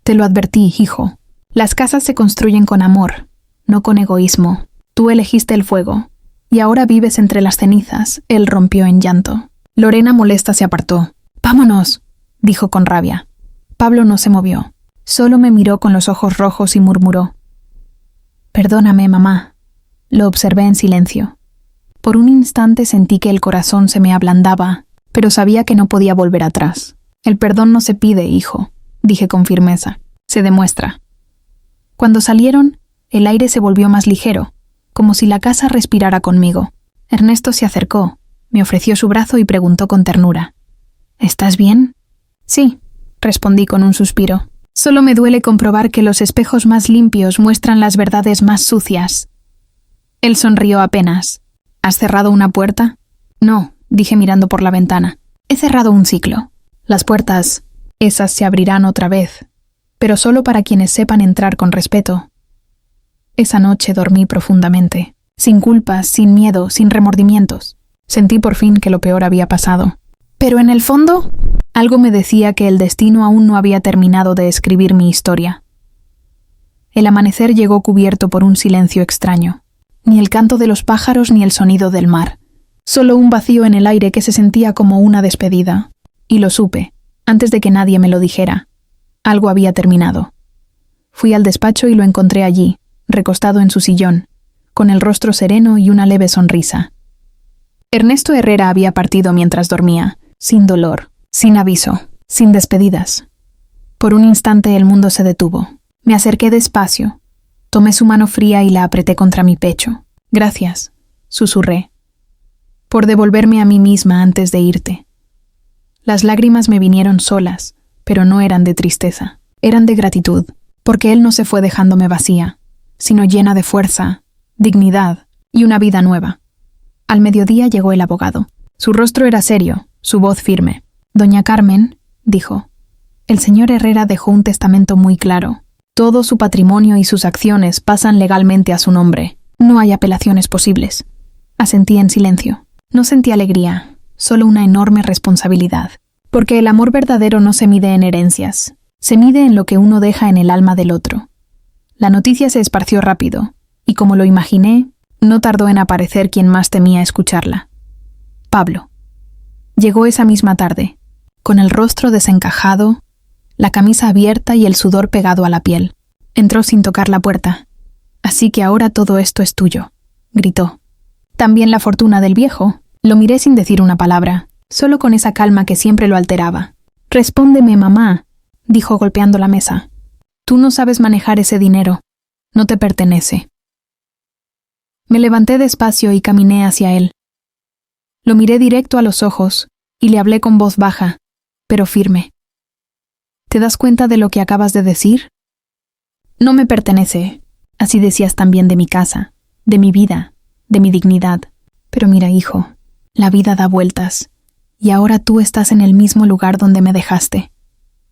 Te lo advertí, hijo. Las casas se construyen con amor, no con egoísmo. Tú elegiste el fuego, y ahora vives entre las cenizas. Él rompió en llanto. Lorena, molesta, se apartó. «Vámonos», dijo con rabia. Pablo no se movió. Solo me miró con los ojos rojos y murmuró. «Perdóname, mamá». Lo observé en silencio. Por un instante sentí que el corazón se me ablandaba, pero sabía que no podía volver atrás. «El perdón no se pide, hijo», dije con firmeza. «Se demuestra». Cuando salieron, el aire se volvió más ligero, como si la casa respirara conmigo. Ernesto se acercó, me ofreció su brazo y preguntó con ternura. «¿Estás bien?» «Sí», respondí con un suspiro. «Solo me duele comprobar que los espejos más limpios muestran las verdades más sucias». Él sonrió apenas. «¿Has cerrado una puerta?» «No», dije mirando por la ventana. «He cerrado un ciclo. Las puertas, esas se abrirán otra vez, pero solo para quienes sepan entrar con respeto». Esa noche dormí profundamente, sin culpas, sin miedo, sin remordimientos. Sentí por fin que lo peor había pasado. Pero en el fondo, algo me decía que el destino aún no había terminado de escribir mi historia. El amanecer llegó cubierto por un silencio extraño. Ni el canto de los pájaros ni el sonido del mar. Solo un vacío en el aire que se sentía como una despedida. Y lo supe, antes de que nadie me lo dijera. Algo había terminado. Fui al despacho y lo encontré allí, recostado en su sillón, con el rostro sereno y una leve sonrisa. Ernesto Herrera había partido mientras dormía, sin dolor, sin aviso, sin despedidas. Por un instante el mundo se detuvo. Me acerqué despacio, tomé su mano fría y la apreté contra mi pecho. «Gracias», susurré, «por devolverme a mí misma antes de irte». Las lágrimas me vinieron solas, pero no eran de tristeza, eran de gratitud, porque él no se fue dejándome vacía, sino llena de fuerza, dignidad y una vida nueva. Al mediodía llegó el abogado. Su rostro era serio, su voz firme. «Doña Carmen», dijo, «el señor Herrera dejó un testamento muy claro. Todo su patrimonio y sus acciones pasan legalmente a su nombre. No hay apelaciones posibles». Asentí en silencio. No sentí alegría, solo una enorme responsabilidad. Porque el amor verdadero no se mide en herencias, se mide en lo que uno deja en el alma del otro. La noticia se esparció rápido, y como lo imaginé, no tardó en aparecer quien más temía escucharla. Pablo. Llegó esa misma tarde, con el rostro desencajado, la camisa abierta y el sudor pegado a la piel. Entró sin tocar la puerta. «Así que ahora todo esto es tuyo», gritó. «También la fortuna del viejo». Lo miré sin decir una palabra, solo con esa calma que siempre lo alteraba. «Respóndeme, mamá», dijo golpeando la mesa. «Tú no sabes manejar ese dinero. No te pertenece». Me levanté despacio y caminé hacia él. Lo miré directo a los ojos y le hablé con voz baja, pero firme. «¿Te das cuenta de lo que acabas de decir? No me pertenece. Así decías también de mi casa, de mi vida, de mi dignidad. Pero mira, hijo, la vida da vueltas, y ahora tú estás en el mismo lugar donde me dejaste».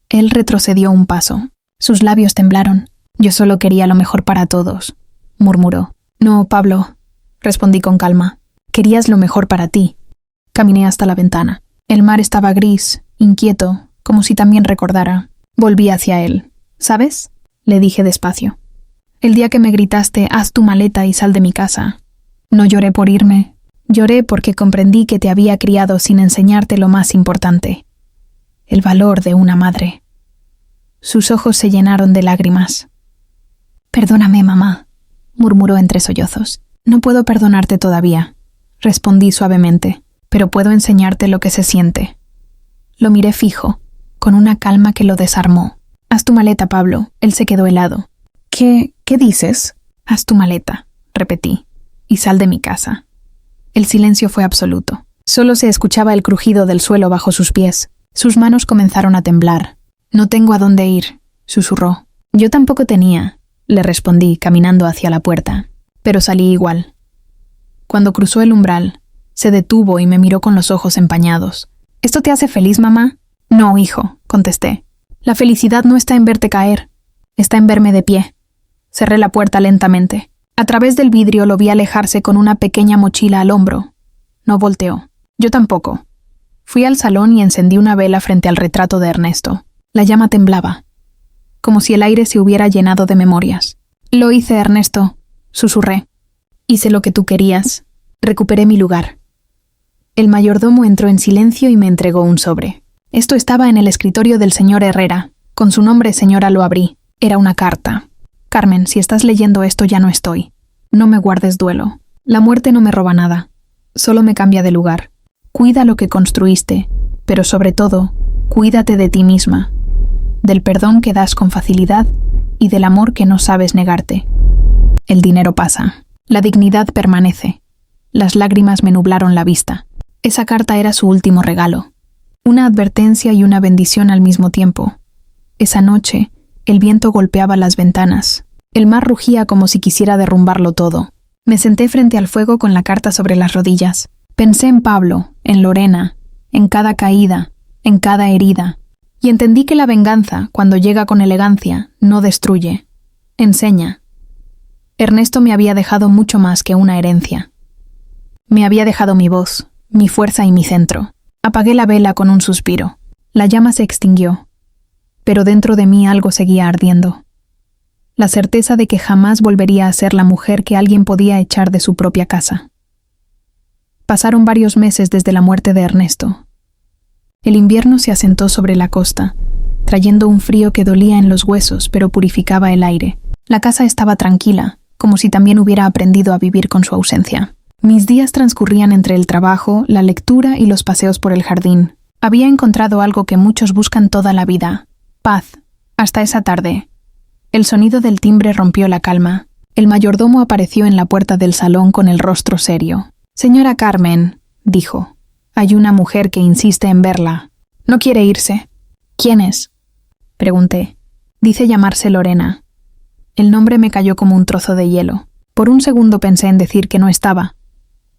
Él retrocedió un paso. Sus labios temblaron. «Yo solo quería lo mejor para todos», murmuró. «No, Pablo», respondí con calma. «Querías lo mejor para ti». Caminé hasta la ventana. El mar estaba gris, inquieto, como si también recordara. Volví hacia él. «¿Sabes?», le dije despacio. «El día que me gritaste, haz tu maleta y sal de mi casa. No lloré por irme. Lloré porque comprendí que te había criado sin enseñarte lo más importante. El valor de una madre». Sus ojos se llenaron de lágrimas. «Perdóname, mamá», murmuró entre sollozos. «No puedo perdonarte todavía. respondí suavemente, pero puedo enseñarte lo que se siente. Lo miré fijo, con una calma que lo desarmó. Haz tu maleta, Pablo. Él se quedó helado. ¿Qué dices? Haz tu maleta, repetí, y sal de mi casa. El silencio fue absoluto. Solo se escuchaba el crujido del suelo bajo sus pies. Sus manos comenzaron a temblar. No tengo a dónde ir, susurró. Yo tampoco tenía, le respondí, caminando hacia la puerta, pero salí igual. Cuando cruzó el umbral, se detuvo y me miró con los ojos empañados. ¿Esto te hace feliz, mamá? No, hijo, contesté. La felicidad no está en verte caer, está en verme de pie. Cerré la puerta lentamente. A través del vidrio lo vi alejarse con una pequeña mochila al hombro. No volteó. Yo tampoco. Fui al salón y encendí una vela frente al retrato de Ernesto. La llama temblaba, como si el aire se hubiera llenado de memorias. Lo hice, Ernesto, susurré. Hice lo que tú querías. Recuperé mi lugar. El mayordomo entró en silencio y me entregó un sobre. Esto estaba en el escritorio del señor Herrera. Con su nombre, señora, lo abrí. Era una carta. Carmen, si estás leyendo esto ya no estoy. No me guardes duelo. La muerte no me roba nada. Solo me cambia de lugar. Cuida lo que construiste, pero sobre todo, cuídate de ti misma, del perdón que das con facilidad y del amor que no sabes negarte. El dinero pasa. La dignidad permanece. Las lágrimas me nublaron la vista. Esa carta era su último regalo. Una advertencia y una bendición al mismo tiempo. Esa noche, el viento golpeaba las ventanas. El mar rugía como si quisiera derrumbarlo todo. Me senté frente al fuego con la carta sobre las rodillas. Pensé en Pablo, en Lorena, en cada caída, en cada herida. Y entendí que la venganza, cuando llega con elegancia, no destruye. Enseña. Ernesto me había dejado mucho más que una herencia. Me había dejado mi voz, mi fuerza y mi centro. Apagué la vela con un suspiro. La llama se extinguió, pero dentro de mí algo seguía ardiendo. La certeza de que jamás volvería a ser la mujer que alguien podía echar de su propia casa. Pasaron varios meses desde la muerte de Ernesto. El invierno se asentó sobre la costa, trayendo un frío que dolía en los huesos pero purificaba el aire. La casa estaba tranquila, como si también hubiera aprendido a vivir con su ausencia. Mis días transcurrían entre el trabajo, la lectura y los paseos por el jardín. Había encontrado algo que muchos buscan toda la vida: paz. Hasta esa tarde. El sonido del timbre rompió la calma. El mayordomo apareció en la puerta del salón con el rostro serio. «Señora Carmen», dijo, «hay una mujer que insiste en verla. No quiere irse». «¿Quién es?», pregunté. «Dice llamarse Lorena». El nombre me cayó como un trozo de hielo. Por un segundo pensé en decir que no estaba,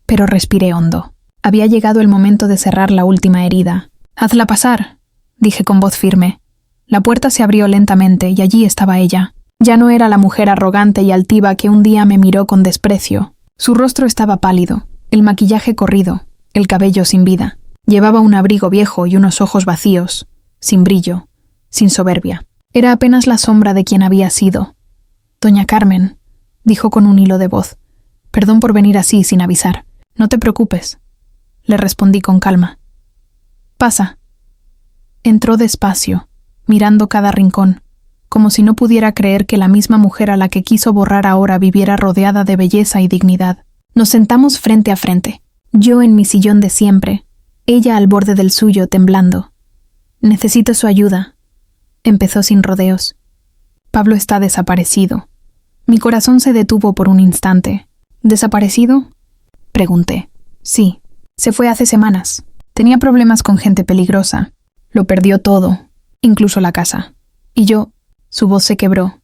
pero respiré hondo. Había llegado el momento de cerrar la última herida. «Hazla pasar», dije con voz firme. La puerta se abrió lentamente y allí estaba ella. Ya no era la mujer arrogante y altiva que un día me miró con desprecio. Su rostro estaba pálido, el maquillaje corrido, el cabello sin vida. Llevaba un abrigo viejo y unos ojos vacíos, sin brillo, sin soberbia. Era apenas la sombra de quien había sido. «Doña Carmen», dijo con un hilo de voz, «perdón por venir así sin avisar». «No te preocupes», le respondí con calma. «Pasa». Entró despacio, mirando cada rincón, como si no pudiera creer que la misma mujer a la que quiso borrar ahora viviera rodeada de belleza y dignidad. Nos sentamos frente a frente, yo en mi sillón de siempre, ella al borde del suyo temblando. «Necesito su ayuda», empezó sin rodeos. «Pablo está desaparecido». Mi corazón se detuvo por un instante. «¿Desaparecido?», pregunté. «Sí, se fue hace semanas. Tenía problemas con gente peligrosa. Lo perdió todo, incluso la casa. Y yo», su voz se quebró.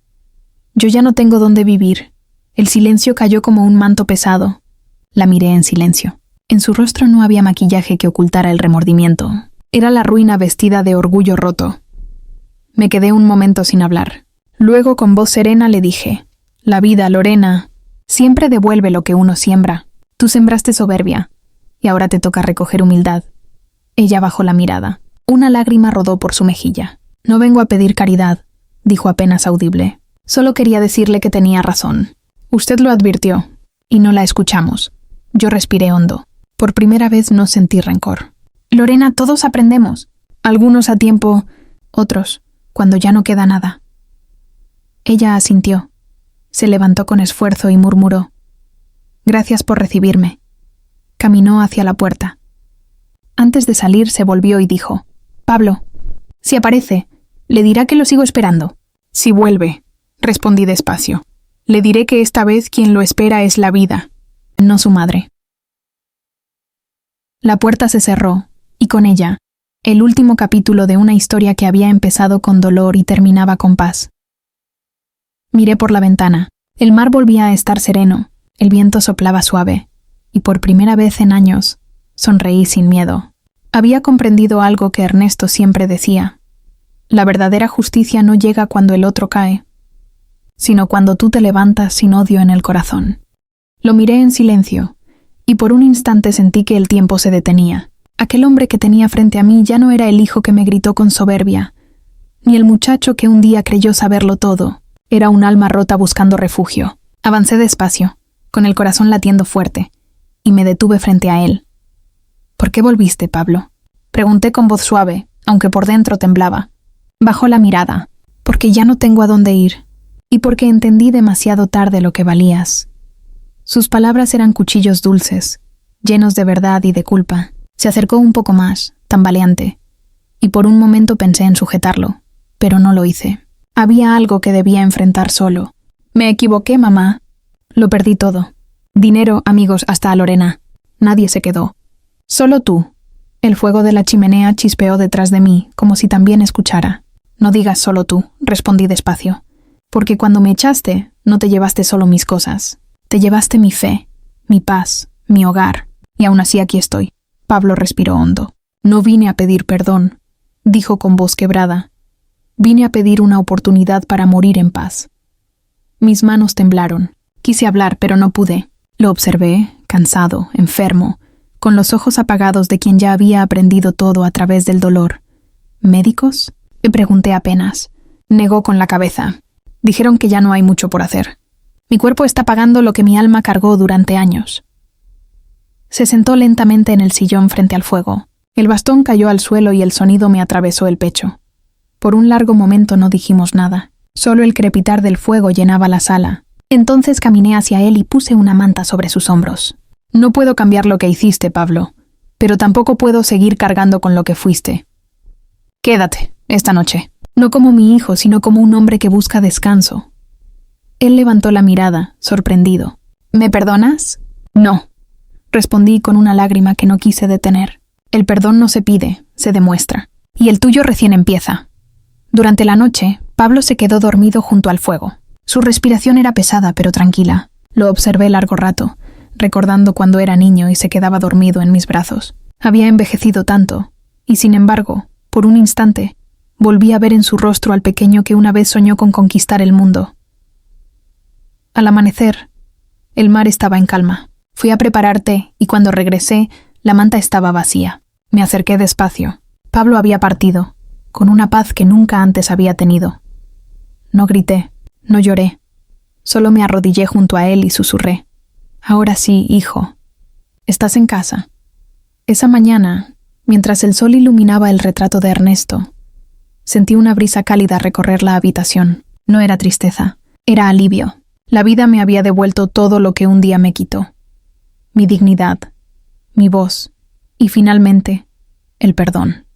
«Yo ya no tengo dónde vivir». El silencio cayó como un manto pesado. La miré en silencio. En su rostro no había maquillaje que ocultara el remordimiento. Era la ruina vestida de orgullo roto. Me quedé un momento sin hablar. Luego, con voz serena, le dije: «La vida, Lorena, siempre devuelve lo que uno siembra. Tú sembraste soberbia, y ahora te toca recoger humildad». Ella bajó la mirada. Una lágrima rodó por su mejilla. «No vengo a pedir caridad», dijo apenas audible. «Solo quería decirle que tenía razón. Usted lo advirtió, y no la escuchamos». Yo respiré hondo. Por primera vez no sentí rencor. «Lorena, todos aprendemos. Algunos a tiempo, otros, cuando ya no queda nada». Ella asintió. Se levantó con esfuerzo y murmuró: «Gracias por recibirme». Caminó hacia la puerta. Antes de salir se volvió y dijo: «Pablo, si aparece, le dirá que lo sigo esperando». «Si vuelve», respondí despacio, «le diré que esta vez quien lo espera es la vida, no su madre». La puerta se cerró, y con ella, el último capítulo de una historia que había empezado con dolor y terminaba con paz. Miré por la ventana. El mar volvía a estar sereno, el viento soplaba suave, y por primera vez en años, sonreí sin miedo. Había comprendido algo que Ernesto siempre decía: la verdadera justicia no llega cuando el otro cae, sino cuando tú te levantas sin odio en el corazón. Lo miré en silencio, y por un instante sentí que el tiempo se detenía. Aquel hombre que tenía frente a mí ya no era el hijo que me gritó con soberbia, ni el muchacho que un día creyó saberlo todo. Era un alma rota buscando refugio. Avancé despacio, con el corazón latiendo fuerte, y me detuve frente a él. «¿Por qué volviste, Pablo?», pregunté con voz suave, aunque por dentro temblaba. Bajó la mirada. «Porque ya no tengo a dónde ir, y porque entendí demasiado tarde lo que valías». Sus palabras eran cuchillos dulces, llenos de verdad y de culpa. Se acercó un poco más, tambaleante, y por un momento pensé en sujetarlo, pero no lo hice. Había algo que debía enfrentar solo. «Me equivoqué, mamá. Lo perdí todo. Dinero, amigos, hasta a Lorena. Nadie se quedó. Solo tú». El fuego de la chimenea chispeó detrás de mí, como si también escuchara. «No digas solo tú», respondí despacio, «porque cuando me echaste, no te llevaste solo mis cosas. Te llevaste mi fe, mi paz, mi hogar, y aún así aquí estoy». Pablo respiró hondo. «No vine a pedir perdón», dijo con voz quebrada. «Vine a pedir una oportunidad para morir en paz». Mis manos temblaron. Quise hablar, pero no pude. Lo observé, cansado, enfermo, con los ojos apagados de quien ya había aprendido todo a través del dolor. «¿Médicos?», le pregunté apenas. Negó con la cabeza. «Dijeron que ya no hay mucho por hacer. Mi cuerpo está pagando lo que mi alma cargó durante años». Se sentó lentamente en el sillón frente al fuego. El bastón cayó al suelo y el sonido me atravesó el pecho. Por un largo momento no dijimos nada. Solo el crepitar del fuego llenaba la sala. Entonces caminé hacia él y puse una manta sobre sus hombros. «No puedo cambiar lo que hiciste, Pablo, pero tampoco puedo seguir cargando con lo que fuiste. Quédate, esta noche. No como mi hijo, sino como un hombre que busca descanso». Él levantó la mirada, sorprendido. «¿Me perdonas?». «No», respondí con una lágrima que no quise detener. «El perdón no se pide, se demuestra. Y el tuyo recién empieza». Durante la noche, Pablo se quedó dormido junto al fuego. Su respiración era pesada pero tranquila. Lo observé largo rato, recordando cuando era niño y se quedaba dormido en mis brazos. Había envejecido tanto, y sin embargo, por un instante, volví a ver en su rostro al pequeño que una vez soñó con conquistar el mundo. Al amanecer, el mar estaba en calma. Fui a preparar té y cuando regresé, la manta estaba vacía. Me acerqué despacio. Pablo había partido, con una paz que nunca antes había tenido. No grité, no lloré. Solo me arrodillé junto a él y susurré: «Ahora sí, hijo. ¿Estás en casa?». Esa mañana, mientras el sol iluminaba el retrato de Ernesto, sentí una brisa cálida recorrer la habitación. No era tristeza, era alivio. La vida me había devuelto todo lo que un día me quitó. Mi dignidad, mi voz y finalmente, el perdón.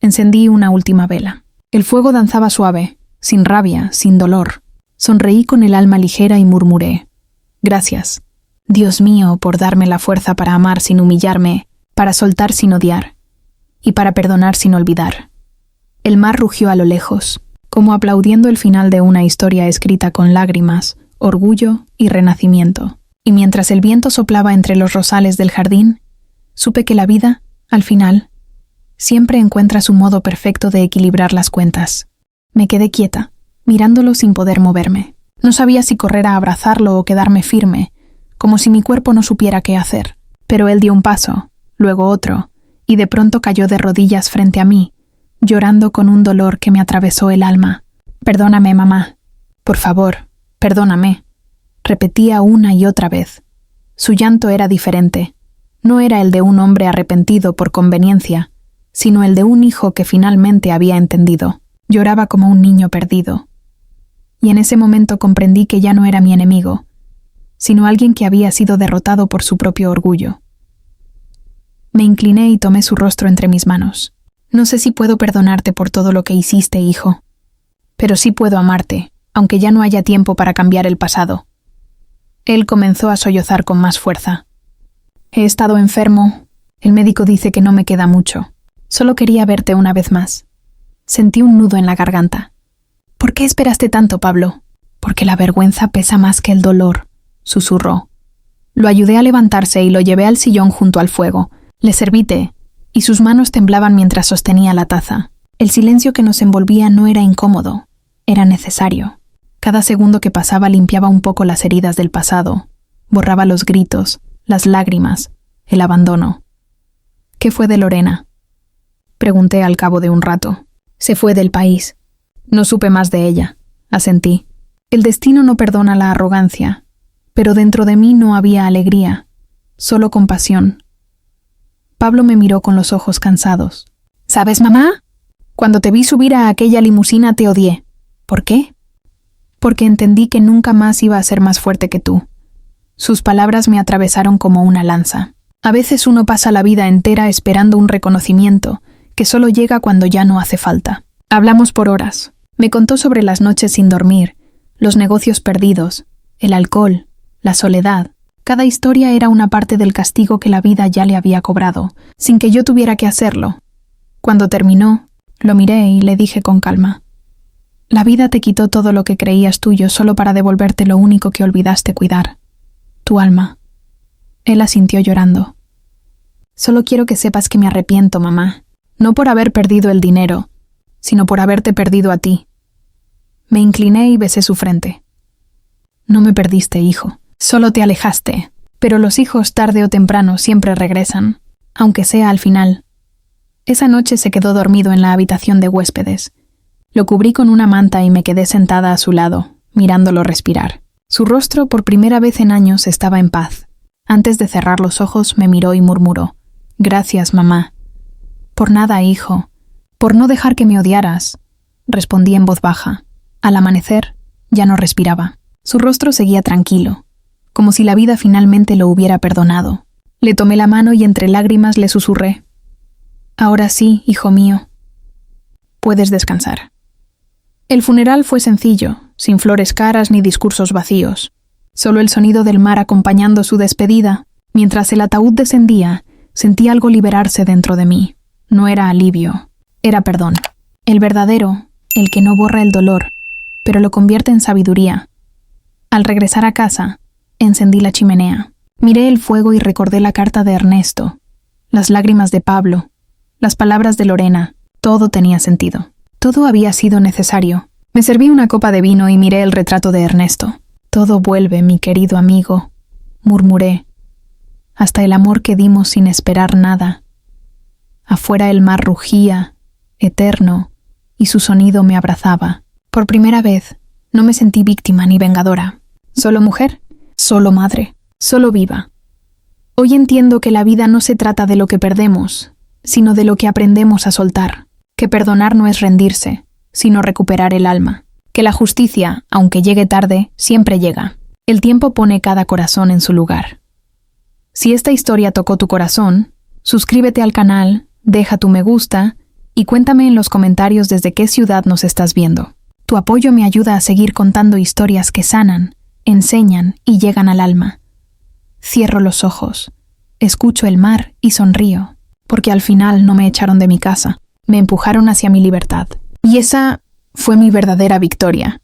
Encendí una última vela. El fuego danzaba suave, sin rabia, sin dolor. Sonreí con el alma ligera y murmuré: «Gracias, Dios mío, por darme la fuerza para amar sin humillarme, para soltar sin odiar, y para perdonar sin olvidar». El mar rugió a lo lejos, como aplaudiendo el final de una historia escrita con lágrimas, orgullo y renacimiento. Y mientras el viento soplaba entre los rosales del jardín, supe que la vida, al final, siempre encuentra su modo perfecto de equilibrar las cuentas. Me quedé quieta, mirándolo sin poder moverme. No sabía si correr a abrazarlo o quedarme firme, como si mi cuerpo no supiera qué hacer. Pero él dio un paso, luego otro, y de pronto cayó de rodillas frente a mí, llorando con un dolor que me atravesó el alma. «Perdóname, mamá. Por favor, perdóname», repetía una y otra vez. Su llanto era diferente. No era el de un hombre arrepentido por conveniencia, sino el de un hijo que finalmente había entendido. Lloraba como un niño perdido. Y en ese momento comprendí que ya no era mi enemigo, sino alguien que había sido derrotado por su propio orgullo. Me incliné y tomé su rostro entre mis manos. No sé si puedo perdonarte por todo lo que hiciste, hijo. Pero sí puedo amarte, aunque ya no haya tiempo para cambiar el pasado. Él comenzó a sollozar con más fuerza. He estado enfermo. El médico dice que no me queda mucho. Solo quería verte una vez más. Sentí un nudo en la garganta. ¿Por qué esperaste tanto, Pablo? Porque la vergüenza pesa más que el dolor, susurró. Lo ayudé a levantarse y lo llevé al sillón junto al fuego. Le serví té, y sus manos temblaban mientras sostenía la taza. El silencio que nos envolvía no era incómodo, era necesario. Cada segundo que pasaba limpiaba un poco las heridas del pasado, borraba los gritos, las lágrimas, el abandono. ¿Qué fue de Lorena? Pregunté al cabo de un rato. Se fue del país. No supe más de ella, asentí. El destino no perdona la arrogancia, pero dentro de mí no había alegría, solo compasión. Pablo me miró con los ojos cansados. ¿Sabes, mamá? Cuando te vi subir a aquella limusina te odié. ¿Por qué? Porque entendí que nunca más iba a ser más fuerte que tú. Sus palabras me atravesaron como una lanza. A veces uno pasa la vida entera esperando un reconocimiento que solo llega cuando ya no hace falta. Hablamos por horas. Me contó sobre las noches sin dormir, los negocios perdidos, el alcohol, la soledad. Cada historia era una parte del castigo que la vida ya le había cobrado, sin que yo tuviera que hacerlo. Cuando terminó, lo miré y le dije con calma: la vida te quitó todo lo que creías tuyo solo para devolverte lo único que olvidaste cuidar, tu alma. Él asintió llorando. Solo quiero que sepas que me arrepiento, mamá, no por haber perdido el dinero, sino por haberte perdido a ti. Me incliné y besé su frente. No me perdiste, hijo. Solo te alejaste, pero los hijos tarde o temprano siempre regresan, aunque sea al final. Esa noche se quedó dormido en la habitación de huéspedes. Lo cubrí con una manta y me quedé sentada a su lado, mirándolo respirar. Su rostro, por primera vez en años, estaba en paz. Antes de cerrar los ojos, me miró y murmuró: «Gracias, mamá». «Por nada, hijo. Por no dejar que me odiaras», respondí en voz baja. Al amanecer, ya no respiraba. Su rostro seguía tranquilo, como si la vida finalmente lo hubiera perdonado. Le tomé la mano y entre lágrimas le susurré: «Ahora sí, hijo mío. Puedes descansar». El funeral fue sencillo, sin flores caras ni discursos vacíos. Solo el sonido del mar acompañando su despedida. Mientras el ataúd descendía, sentí algo liberarse dentro de mí. No era alivio, era perdón. El verdadero, el que no borra el dolor, pero lo convierte en sabiduría. Al regresar a casa, encendí la chimenea. Miré el fuego y recordé la carta de Ernesto, las lágrimas de Pablo, las palabras de Lorena. Todo tenía sentido. Todo había sido necesario. Me serví una copa de vino y miré el retrato de Ernesto. «Todo vuelve, mi querido amigo», murmuré. «Hasta el amor que dimos sin esperar nada». Afuera el mar rugía, eterno, y su sonido me abrazaba. Por primera vez, no me sentí víctima ni vengadora. Solo mujer, solo madre, solo viva. Hoy entiendo que la vida no se trata de lo que perdemos, sino de lo que aprendemos a soltar. Que perdonar no es rendirse, sino recuperar el alma. Que la justicia, aunque llegue tarde, siempre llega. El tiempo pone cada corazón en su lugar. Si esta historia tocó tu corazón, suscríbete al canal, deja tu me gusta y cuéntame en los comentarios desde qué ciudad nos estás viendo. Tu apoyo me ayuda a seguir contando historias que sanan, enseñan y llegan al alma. Cierro los ojos, escucho el mar y sonrío, porque al final no me echaron de mi casa, me empujaron hacia mi libertad. Y esa fue mi verdadera victoria.